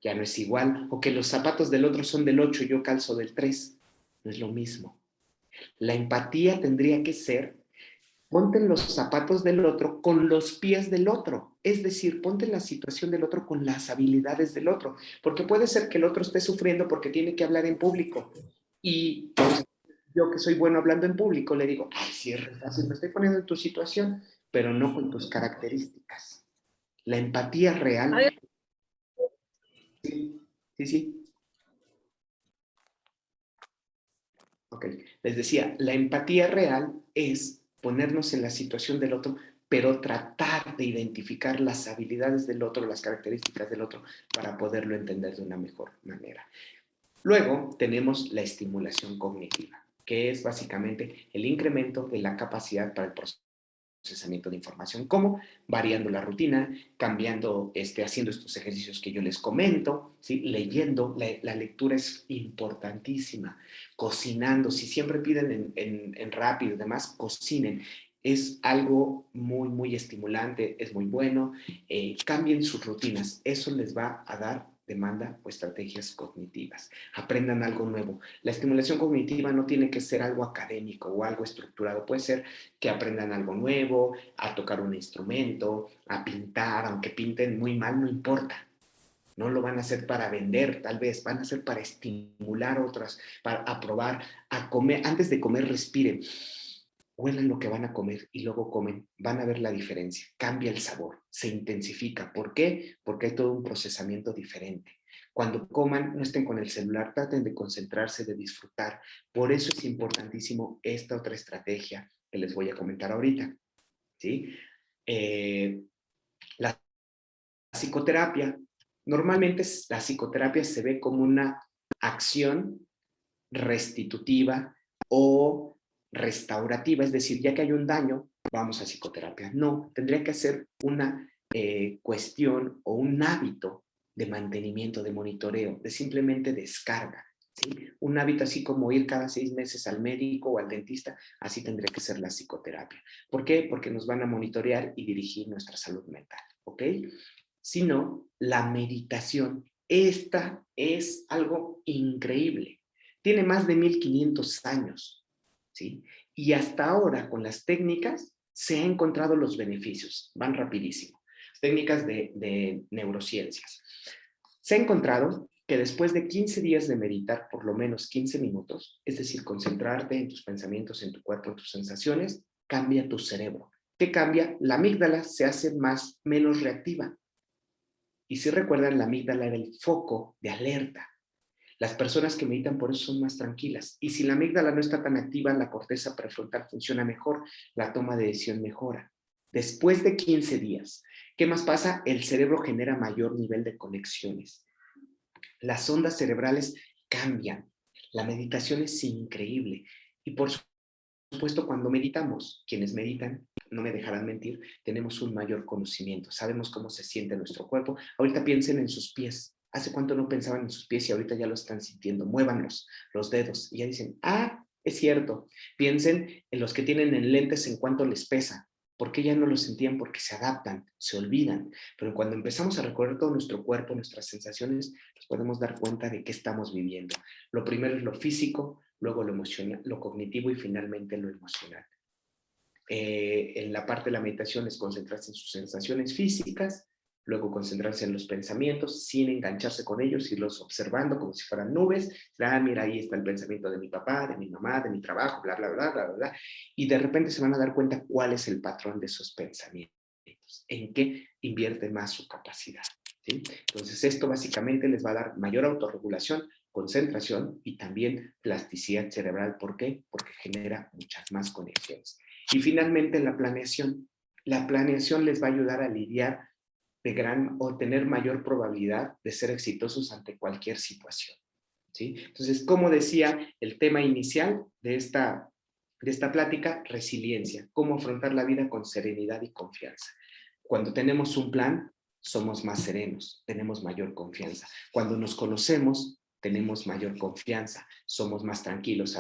Ya no es igual. O que los zapatos del otro son del 8 y yo calzo del 3. No es lo mismo. La empatía tendría que ser, ponte en los zapatos del otro con los pies del otro. Es decir, ponte en la situación del otro con las habilidades del otro. Porque puede ser que el otro esté sufriendo porque tiene que hablar en público. Y pues, yo que soy bueno hablando en público le digo, ay, sí, es fácil, me estoy poniendo en tu situación, pero no con tus características. La empatía real. Sí, sí, sí. Ok, les decía, la empatía real es ponernos en la situación del otro, pero tratar de identificar las habilidades del otro, las características del otro, para poderlo entender de una mejor manera. Luego tenemos la estimulación cognitiva, que es básicamente el incremento de la capacidad para el procesamiento de información. ¿Cómo? Variando la rutina, cambiando, haciendo estos ejercicios que yo les comento, ¿sí? Leyendo. La lectura es importantísima. Cocinando, si siempre piden en rápido y demás, cocinen. Es algo muy, muy estimulante, es muy bueno. Cambien sus rutinas, eso les va a dar demanda o estrategias cognitivas. Aprendan algo nuevo. La estimulación cognitiva no tiene que ser algo académico o algo estructurado. Puede ser que aprendan algo nuevo, a tocar un instrumento, a pintar, aunque pinten muy mal, no importa. No lo van a hacer para vender, tal vez, van a hacer para estimular a otras, para aprobar, a comer. Antes de comer, respiren, huelan lo que van a comer y luego comen. Van a ver la diferencia, cambia el sabor, se intensifica. ¿Por qué? Porque hay todo un procesamiento diferente. Cuando coman, no estén con el celular, traten de concentrarse, de disfrutar. Por eso es importantísimo esta otra estrategia que les voy a comentar ahorita, ¿sí? La psicoterapia. Normalmente la psicoterapia se ve como una acción restitutiva o restaurativa, es decir, ya que hay un daño, vamos a psicoterapia. No, tendría que ser una cuestión o un hábito de mantenimiento, de monitoreo, de simplemente descarga. ¿sí? Un hábito así como ir cada 6 meses al médico o al dentista, así tendría que ser la psicoterapia. ¿Por qué? Porque nos van a monitorear y dirigir nuestra salud mental, ¿ok? Sino la meditación. Esta es algo increíble. Tiene más de 1500 años, ¿sí? Y hasta ahora, con las técnicas, se han encontrado los beneficios. Van rapidísimo. Técnicas de neurociencias. Se ha encontrado que después de 15 días de meditar por lo menos 15 minutos, es decir, concentrarte en tus pensamientos, en tu cuerpo, en tus sensaciones, cambia tu cerebro. ¿Qué cambia? La amígdala se hace menos reactiva. Y si recuerdan, la amígdala era el foco de alerta. Las personas que meditan por eso son más tranquilas. Y si la amígdala no está tan activa, la corteza prefrontal funciona mejor, la toma de decisión mejora. Después de 15 días, ¿qué más pasa? El cerebro genera mayor nivel de conexiones. Las ondas cerebrales cambian. La meditación es increíble. Y por supuesto, cuando meditamos, quienes meditan, no me dejarán mentir, tenemos un mayor conocimiento. Sabemos cómo se siente nuestro cuerpo. Ahorita piensen en sus pies. ¿Hace cuánto no pensaban en sus pies y ahorita ya lo están sintiendo? Muévanlos, los dedos. Y ya dicen, ah, es cierto. Piensen en los que tienen en lentes en cuánto les pesa. ¿Por qué ya no lo sentían? Porque se adaptan, se olvidan. Pero cuando empezamos a recorrer todo nuestro cuerpo, nuestras sensaciones, nos podemos dar cuenta de qué estamos viviendo. Lo primero es lo físico, luego lo emocional, lo cognitivo y finalmente lo emocional. En la parte de la meditación es concentrarse en sus sensaciones físicas, luego concentrarse en los pensamientos sin engancharse con ellos, irlos observando como si fueran nubes. Ah, mira, ahí está el pensamiento de mi papá, de mi mamá, de mi trabajo, bla, bla, bla, bla, bla, bla. Y de repente se van a dar cuenta cuál es el patrón de esos pensamientos, en qué invierte más su capacidad, ¿sí? Entonces esto básicamente les va a dar mayor autorregulación, concentración y también plasticidad cerebral. ¿Por qué? Porque genera muchas más conexiones. Y finalmente la planeación. La planeación les va a ayudar a lidiar o tener mayor probabilidad de ser exitosos ante cualquier situación, ¿sí? Entonces, como decía el tema inicial de esta plática, resiliencia, cómo afrontar la vida con serenidad y confianza. Cuando tenemos un plan, somos más serenos, tenemos mayor confianza. Cuando nos conocemos, tenemos mayor confianza, somos más tranquilos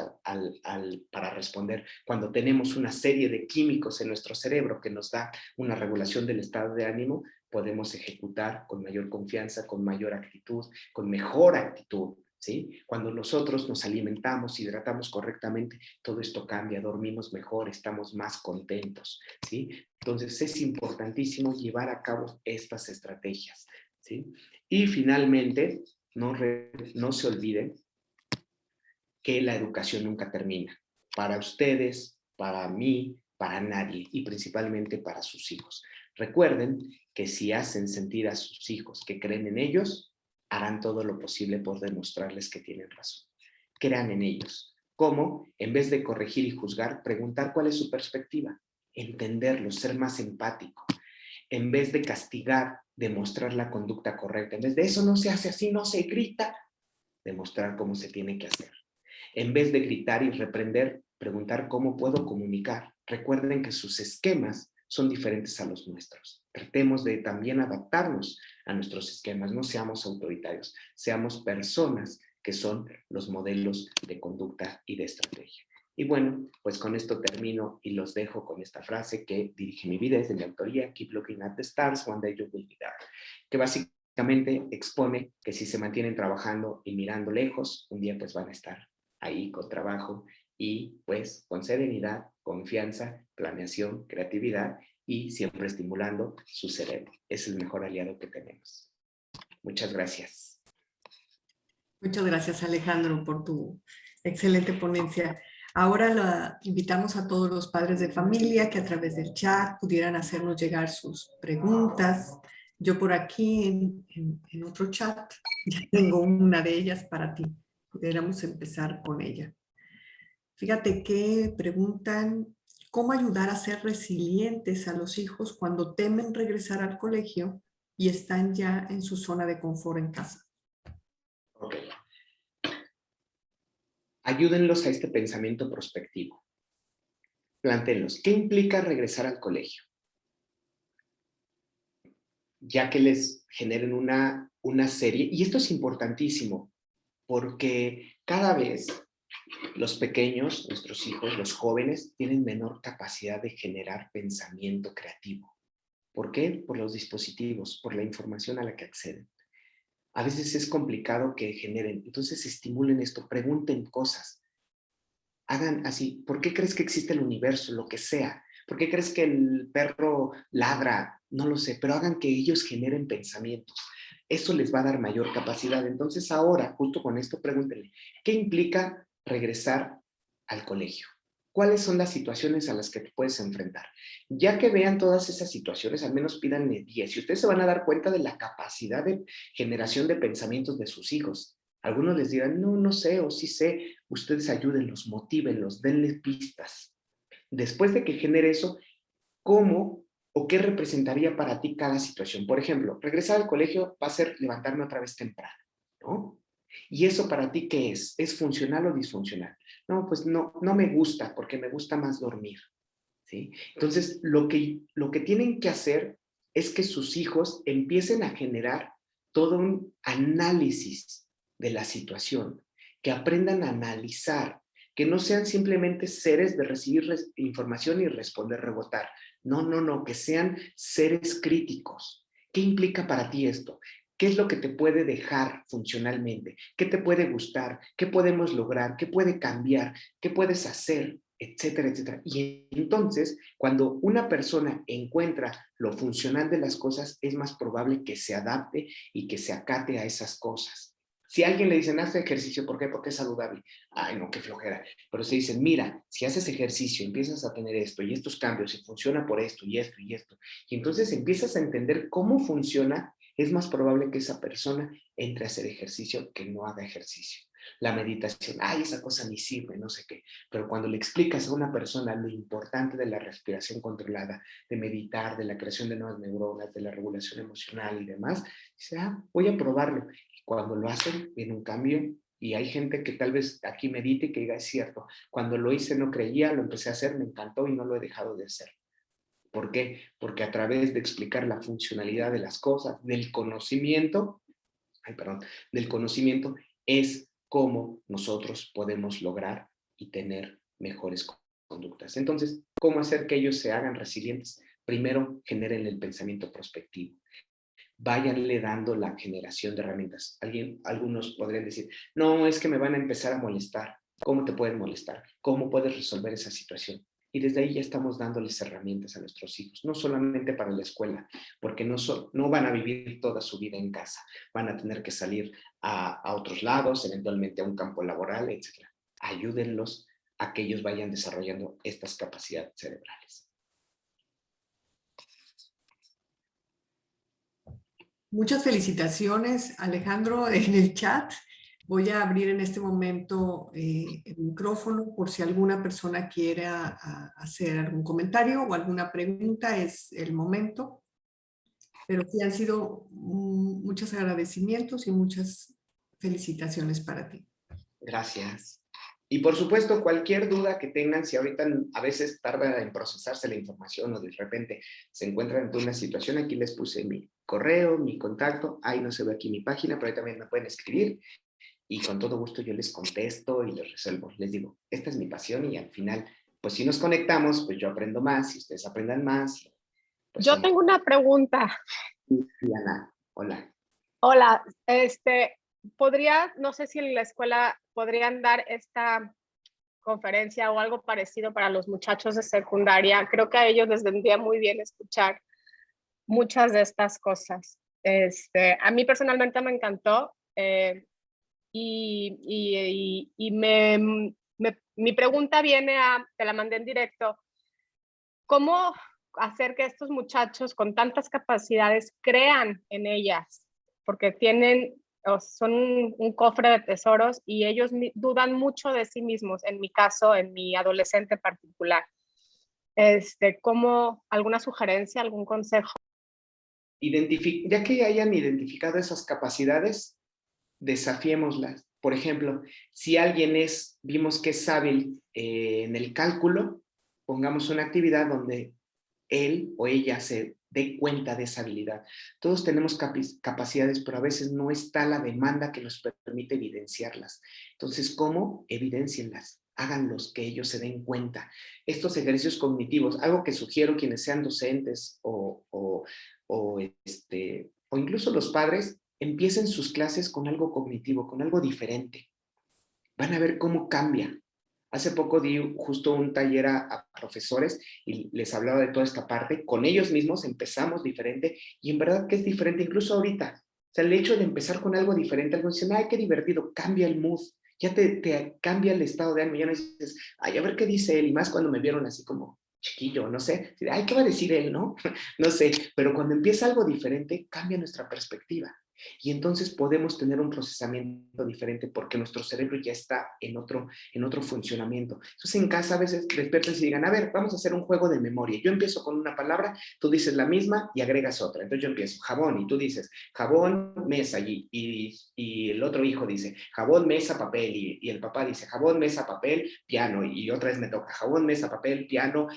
para responder. Cuando tenemos una serie de químicos en nuestro cerebro que nos da una regulación del estado de ánimo, podemos ejecutar con mayor confianza, con mayor actitud, con mejor actitud, ¿sí? Cuando nosotros nos alimentamos, hidratamos correctamente, todo esto cambia, dormimos mejor, estamos más contentos, ¿sí? Entonces es importantísimo llevar a cabo estas estrategias, ¿sí? Y finalmente, no se olviden que la educación nunca termina. Para ustedes, para mí, para nadie y principalmente para sus hijos. Recuerden que si hacen sentir a sus hijos que creen en ellos, harán todo lo posible por demostrarles que tienen razón. Crean en ellos. ¿Cómo? En vez de corregir y juzgar, preguntar cuál es su perspectiva, entenderlos, ser más empático. En vez de castigar, demostrar la conducta correcta. En vez de eso no se hace así, no se grita, demostrar cómo se tiene que hacer. En vez de gritar y reprender, preguntar cómo puedo comunicar. Recuerden que sus esquemas son diferentes a los nuestros. Tratemos de también adaptarnos a nuestros esquemas, no seamos autoritarios, seamos personas que son los modelos de conducta y de estrategia. Y bueno, pues con esto termino y los dejo con esta frase que dirige mi vida, es de mi autoría, Keep Looking at the Stars, One Day You Will Be There, que básicamente expone que si se mantienen trabajando y mirando lejos, un día pues van a estar ahí con trabajo y pues con serenidad, confianza, planeación, creatividad y siempre estimulando su cerebro. Es el mejor aliado que tenemos. Muchas gracias. Muchas gracias, Alejandro, por tu excelente ponencia. Ahora la invitamos a todos los padres de familia que a través del chat pudieran hacernos llegar sus preguntas. Yo por aquí en otro chat ya tengo una de ellas para ti. Pudiéramos empezar con ella. Fíjate que preguntan cómo ayudar a ser resilientes a los hijos cuando temen regresar al colegio y están ya en su zona de confort en casa. Ok. Ayúdenlos a este pensamiento prospectivo. Plantéenlos. ¿Qué implica regresar al colegio? Ya que les generen una serie, y esto es importantísimo, porque cada vez los pequeños, nuestros hijos, los jóvenes, tienen menor capacidad de generar pensamiento creativo. ¿Por qué? Por los dispositivos, por la información a la que acceden. A veces es complicado que generen, entonces estimulen esto, pregunten cosas. Hagan así, ¿por qué crees que existe el universo? Lo que sea. ¿Por qué crees que el perro ladra? No lo sé, pero hagan que ellos generen pensamientos. Eso les va a dar mayor capacidad. Entonces ahora, justo con esto, pregúntenle, ¿qué implica regresar al colegio? ¿Cuáles son las situaciones a las que te puedes enfrentar? Ya que vean todas esas situaciones, al menos pídanle 10. Y ustedes se van a dar cuenta de la capacidad de generación de pensamientos de sus hijos. Algunos les dirán, no, no sé, o sí sé. Ustedes ayúdenlos, motívenlos, denles pistas. Después de que genere eso, ¿cómo o qué representaría para ti cada situación? Por ejemplo, regresar al colegio va a ser levantarme otra vez temprano, ¿no? ¿Y eso para ti qué es? ¿Es funcional o disfuncional? No, pues no, no me gusta porque me gusta más dormir, ¿sí? Entonces, lo que tienen que hacer es que sus hijos empiecen a generar todo un análisis de la situación, que aprendan a analizar, que no sean simplemente seres de recibir información y responder, rebotar. No, no, no, que sean seres críticos. ¿Qué implica para ti esto? ¿Qué es lo que te puede dejar funcionalmente? ¿Qué te puede gustar? ¿Qué podemos lograr? ¿Qué puede cambiar? ¿Qué puedes hacer? Etcétera, etcétera. Y entonces, cuando una persona encuentra lo funcional de las cosas, es más probable que se adapte y que se acate a esas cosas. Si a alguien le dicen, haz ejercicio, ¿por qué? Porque es saludable. Ay, no, qué flojera. Pero se dicen, mira, si haces ejercicio, empiezas a tener esto y estos cambios, y funciona por esto y esto y esto, y entonces empiezas a entender cómo funciona, es más probable que esa persona entre a hacer ejercicio que no haga ejercicio. La meditación, ay, esa cosa ni sirve, no sé qué. Pero cuando le explicas a una persona lo importante de la respiración controlada, de meditar, de la creación de nuevas neuronas, de la regulación emocional y demás, dice, ah, voy a probarlo. Y cuando lo hacen, viene un cambio. Y hay gente que tal vez aquí medite y que diga, es cierto, cuando lo hice no creía, lo empecé a hacer, me encantó y no lo he dejado de hacer. ¿Por qué? Porque a través de explicar la funcionalidad de las cosas, del conocimiento, del conocimiento, es cómo nosotros podemos lograr y tener mejores conductas. Entonces, ¿cómo hacer que ellos se hagan resilientes? Primero, generen el pensamiento prospectivo. Váyanle dando la generación de herramientas. Algunos podrían decir, no, es que me van a empezar a molestar. ¿Cómo te pueden molestar? ¿Cómo puedes resolver esa situación? Y desde ahí ya estamos dándoles herramientas a nuestros hijos, no solamente para la escuela, porque no van a vivir toda su vida en casa, van a tener que salir a otros lados, eventualmente a un campo laboral, etc. Ayúdenlos a que ellos vayan desarrollando estas capacidades cerebrales. Muchas felicitaciones, Alejandro, en el chat. Voy a abrir en este momento el micrófono por si alguna persona quiera hacer algún comentario o alguna pregunta, es el momento. Pero sí han sido muchos agradecimientos y muchas felicitaciones para ti. Gracias. Y por supuesto, cualquier duda que tengan, si ahorita a veces tarda en procesarse la información o de repente se encuentran en una situación, aquí les puse mi correo, mi contacto, ahí no se ve aquí mi página, pero ahí también me pueden escribir y con todo gusto yo les contesto y les resuelvo. Les digo, esta es mi pasión y al final, pues si nos conectamos, pues yo aprendo más y ustedes aprendan más. Pues yo tengo una pregunta. Diana, hola. Hola, no sé si en la escuela podrían dar esta conferencia o algo parecido para los muchachos de secundaria. Creo que a ellos les vendría muy bien escuchar muchas de estas cosas. A mí personalmente me encantó mi pregunta viene te la mandé en directo. ¿Cómo hacer que estos muchachos con tantas capacidades crean en ellas? Porque son un cofre de tesoros y ellos dudan mucho de sí mismos, en mi caso, en mi adolescente particular. ¿Cómo alguna sugerencia, algún consejo? Ya que hayan identificado esas capacidades, desafiémoslas. Por ejemplo, si alguien vimos que es hábil en el cálculo, pongamos una actividad donde él o ella se dé cuenta de esa habilidad. Todos tenemos capacidades, pero a veces no está la demanda que nos permite evidenciarlas. Entonces, ¿cómo? Evidéncienlas. Háganlos, que ellos se den cuenta. Estos ejercicios cognitivos, algo que sugiero quienes sean docentes o incluso los padres, empiecen sus clases con algo cognitivo, con algo diferente. Van a ver cómo cambia. Hace poco di justo un taller a profesores y les hablaba de toda esta parte. Con ellos mismos empezamos diferente y en verdad que es diferente incluso ahorita. O sea, el hecho de empezar con algo diferente, algo dicen, ay, qué divertido, cambia el mood, ya te cambia el estado de ánimo, ya no dices, ay, a ver qué dice él, y más cuando me vieron así como chiquillo, no sé, ay, ¿qué va a decir él, no? No sé, pero cuando empieza algo diferente, cambia nuestra perspectiva. Y entonces podemos tener un procesamiento diferente porque nuestro cerebro ya está en otro funcionamiento. Entonces en casa a veces despiertan y digan, a ver, vamos a hacer un juego de memoria. Yo empiezo con una palabra, tú dices la misma y agregas otra. Entonces yo empiezo, jabón, y tú dices, jabón, mesa, y el otro hijo dice, jabón, mesa, papel, y el papá dice, jabón, mesa, papel, piano, y otra vez me toca, jabón, mesa, papel, piano,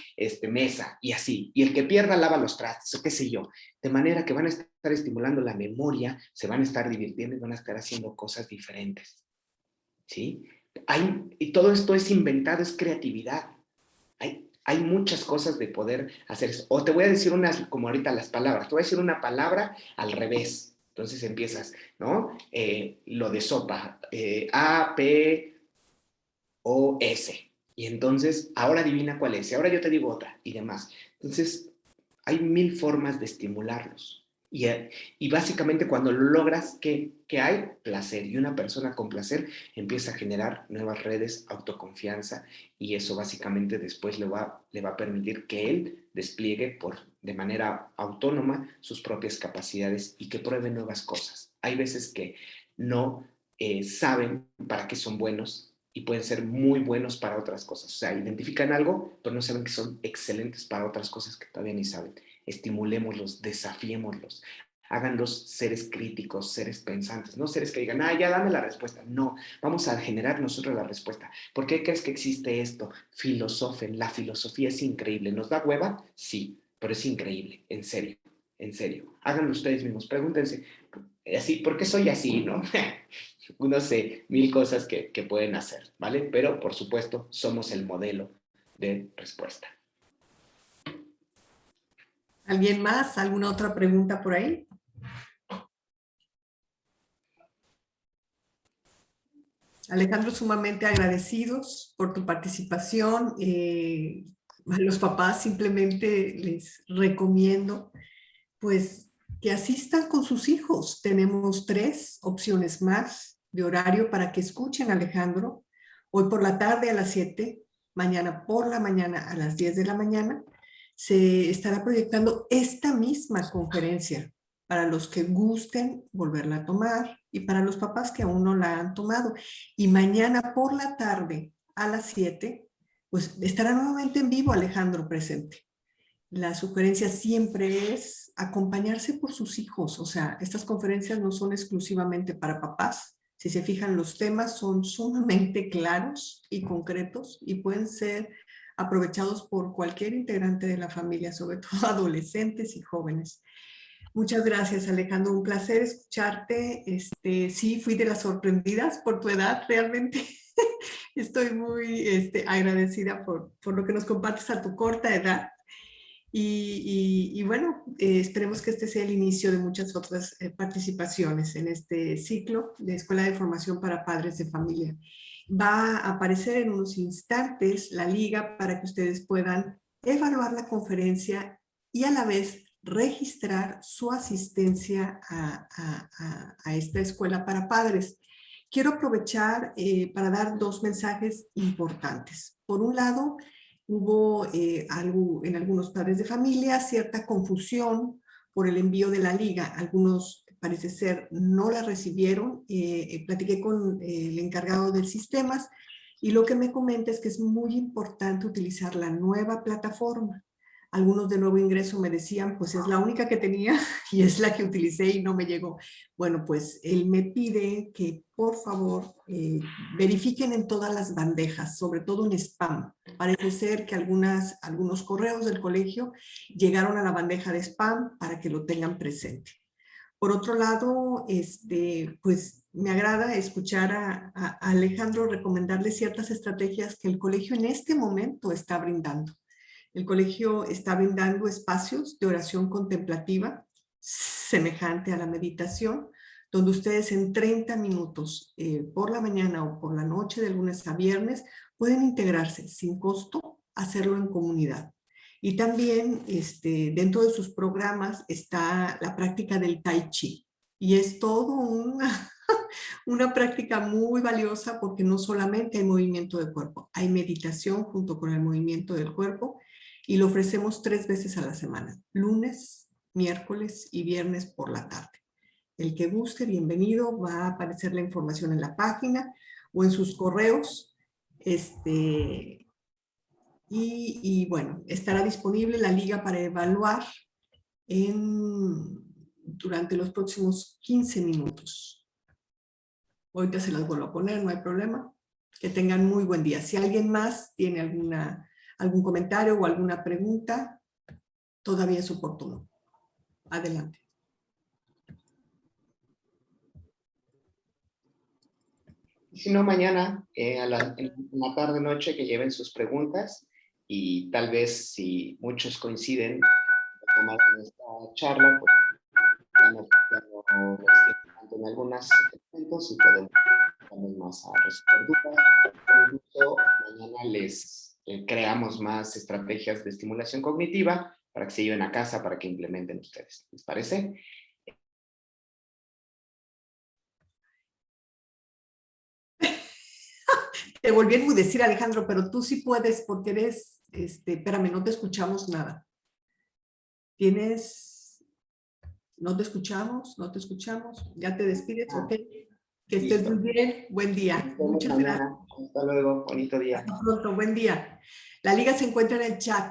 mesa, y así. Y el que pierda lava los trastes, o qué sé yo. De manera que van a estar estimulando la memoria, se van a estar divirtiendo y van a estar haciendo cosas diferentes. ¿Sí? Y todo esto es inventado, es creatividad. Hay muchas cosas de poder hacer eso. O te voy a decir unas, como ahorita las palabras, te voy a decir una palabra al revés. Entonces empiezas, ¿no? Lo de sopa, A, P, O, S. Y entonces, ahora adivina cuál es. Y ahora yo te digo otra y demás. Entonces, hay 1000 formas de estimularlos. Y básicamente cuando lo logras, ¿qué hay? Placer. Y una persona con placer empieza a generar nuevas redes, autoconfianza, y eso básicamente después le va a permitir que él despliegue de manera autónoma sus propias capacidades y que pruebe nuevas cosas. Hay veces que no saben para qué son buenos y pueden ser muy buenos para otras cosas. O sea, identifican algo, pero no saben que son excelentes para otras cosas que todavía ni saben. Estimulémoslos, desafiémoslos, háganlos seres críticos, seres pensantes, no seres que digan, ya dame la respuesta. No, vamos a generar nosotros la respuesta. ¿Por qué crees que existe esto? Filosofen, la filosofía es increíble. ¿Nos da hueva? Sí, pero es increíble, en serio, en serio. Háganlo ustedes mismos, pregúntense, así, ¿por qué soy así, no? No sé, 1000 cosas que pueden hacer, ¿vale? Pero, por supuesto, somos el modelo de respuesta. ¿Alguien más? ¿Alguna otra pregunta por ahí? Alejandro, sumamente agradecidos por tu participación. A los papás simplemente les recomiendo pues que asistan con sus hijos. Tenemos 3 opciones más de horario para que escuchen a Alejandro. Hoy por la tarde a las 7, mañana por la mañana a las 10 de la mañana, se estará proyectando esta misma conferencia para los que gusten volverla a tomar y para los papás que aún no la han tomado. Y mañana por la tarde a las 7, pues estará nuevamente en vivo Alejandro presente. La sugerencia siempre es acompañarse por sus hijos. O sea, estas conferencias no son exclusivamente para papás. Si se fijan, los temas son sumamente claros y concretos y pueden ser aprovechados por cualquier integrante de la familia, sobre todo adolescentes y jóvenes. Muchas gracias, Alejandro. Un placer escucharte. Sí, fui de las sorprendidas por tu edad, realmente. Estoy muy agradecida por lo que nos compartes a tu corta edad. Y bueno, esperemos que este sea el inicio de muchas otras participaciones en este ciclo de Escuela de Formación para Padres de Familia. Va a aparecer en unos instantes la liga para que ustedes puedan evaluar la conferencia y a la vez registrar su asistencia a esta escuela para padres. Quiero aprovechar para dar 2 mensajes importantes. Por un lado, hubo en algunos padres de familia cierta confusión por el envío de la liga. Algunos, parece ser, no la recibieron. Platiqué con el encargado del sistemas y lo que me comenta es que es muy importante utilizar la nueva plataforma. Algunos de nuevo ingreso me decían, pues es la única que tenía y es la que utilicé y no me llegó. Bueno, pues él me pide que por favor verifiquen en todas las bandejas, sobre todo en spam. Parece ser que algunos correos del colegio llegaron a la bandeja de spam para que lo tengan presente. Por otro lado, pues me agrada escuchar a Alejandro recomendarle ciertas estrategias que el colegio en este momento está brindando. El colegio está brindando espacios de oración contemplativa semejante a la meditación, donde ustedes en 30 minutos por la mañana o por la noche de lunes a viernes pueden integrarse sin costo, hacerlo en comunidad. Y también dentro de sus programas está la práctica del Tai Chi. Y es todo una práctica muy valiosa porque no solamente hay movimiento del cuerpo, hay meditación junto con el movimiento del cuerpo y lo ofrecemos 3 veces a la semana, lunes, miércoles y viernes por la tarde. El que guste, bienvenido, va a aparecer la información en la página o en sus correos. Y bueno, estará disponible la liga para evaluar durante los próximos 15 minutos. Ahorita se las vuelvo a poner, no hay problema. Que tengan muy buen día. Si alguien más tiene algún comentario o alguna pregunta, todavía es oportuno. Adelante. Si no, mañana en la tarde noche que lleven sus preguntas y tal vez si muchos coinciden en esta charla, pues en algunos segmentos y podemos más a resolver dudas. Incluso mañana les creamos más estrategias de estimulación cognitiva para que se lleven a casa, para que implementen ustedes. ¿Les parece? Te volví a enmudecer, Alejandro, pero tú sí puedes porque eres, espérame, no te escuchamos nada. No te escuchamos, ya te despides, ok. Que estés muy bien, buen día. Muchas gracias. Hasta luego, bonito día. Hasta pronto, buen día. La liga se encuentra en el chat.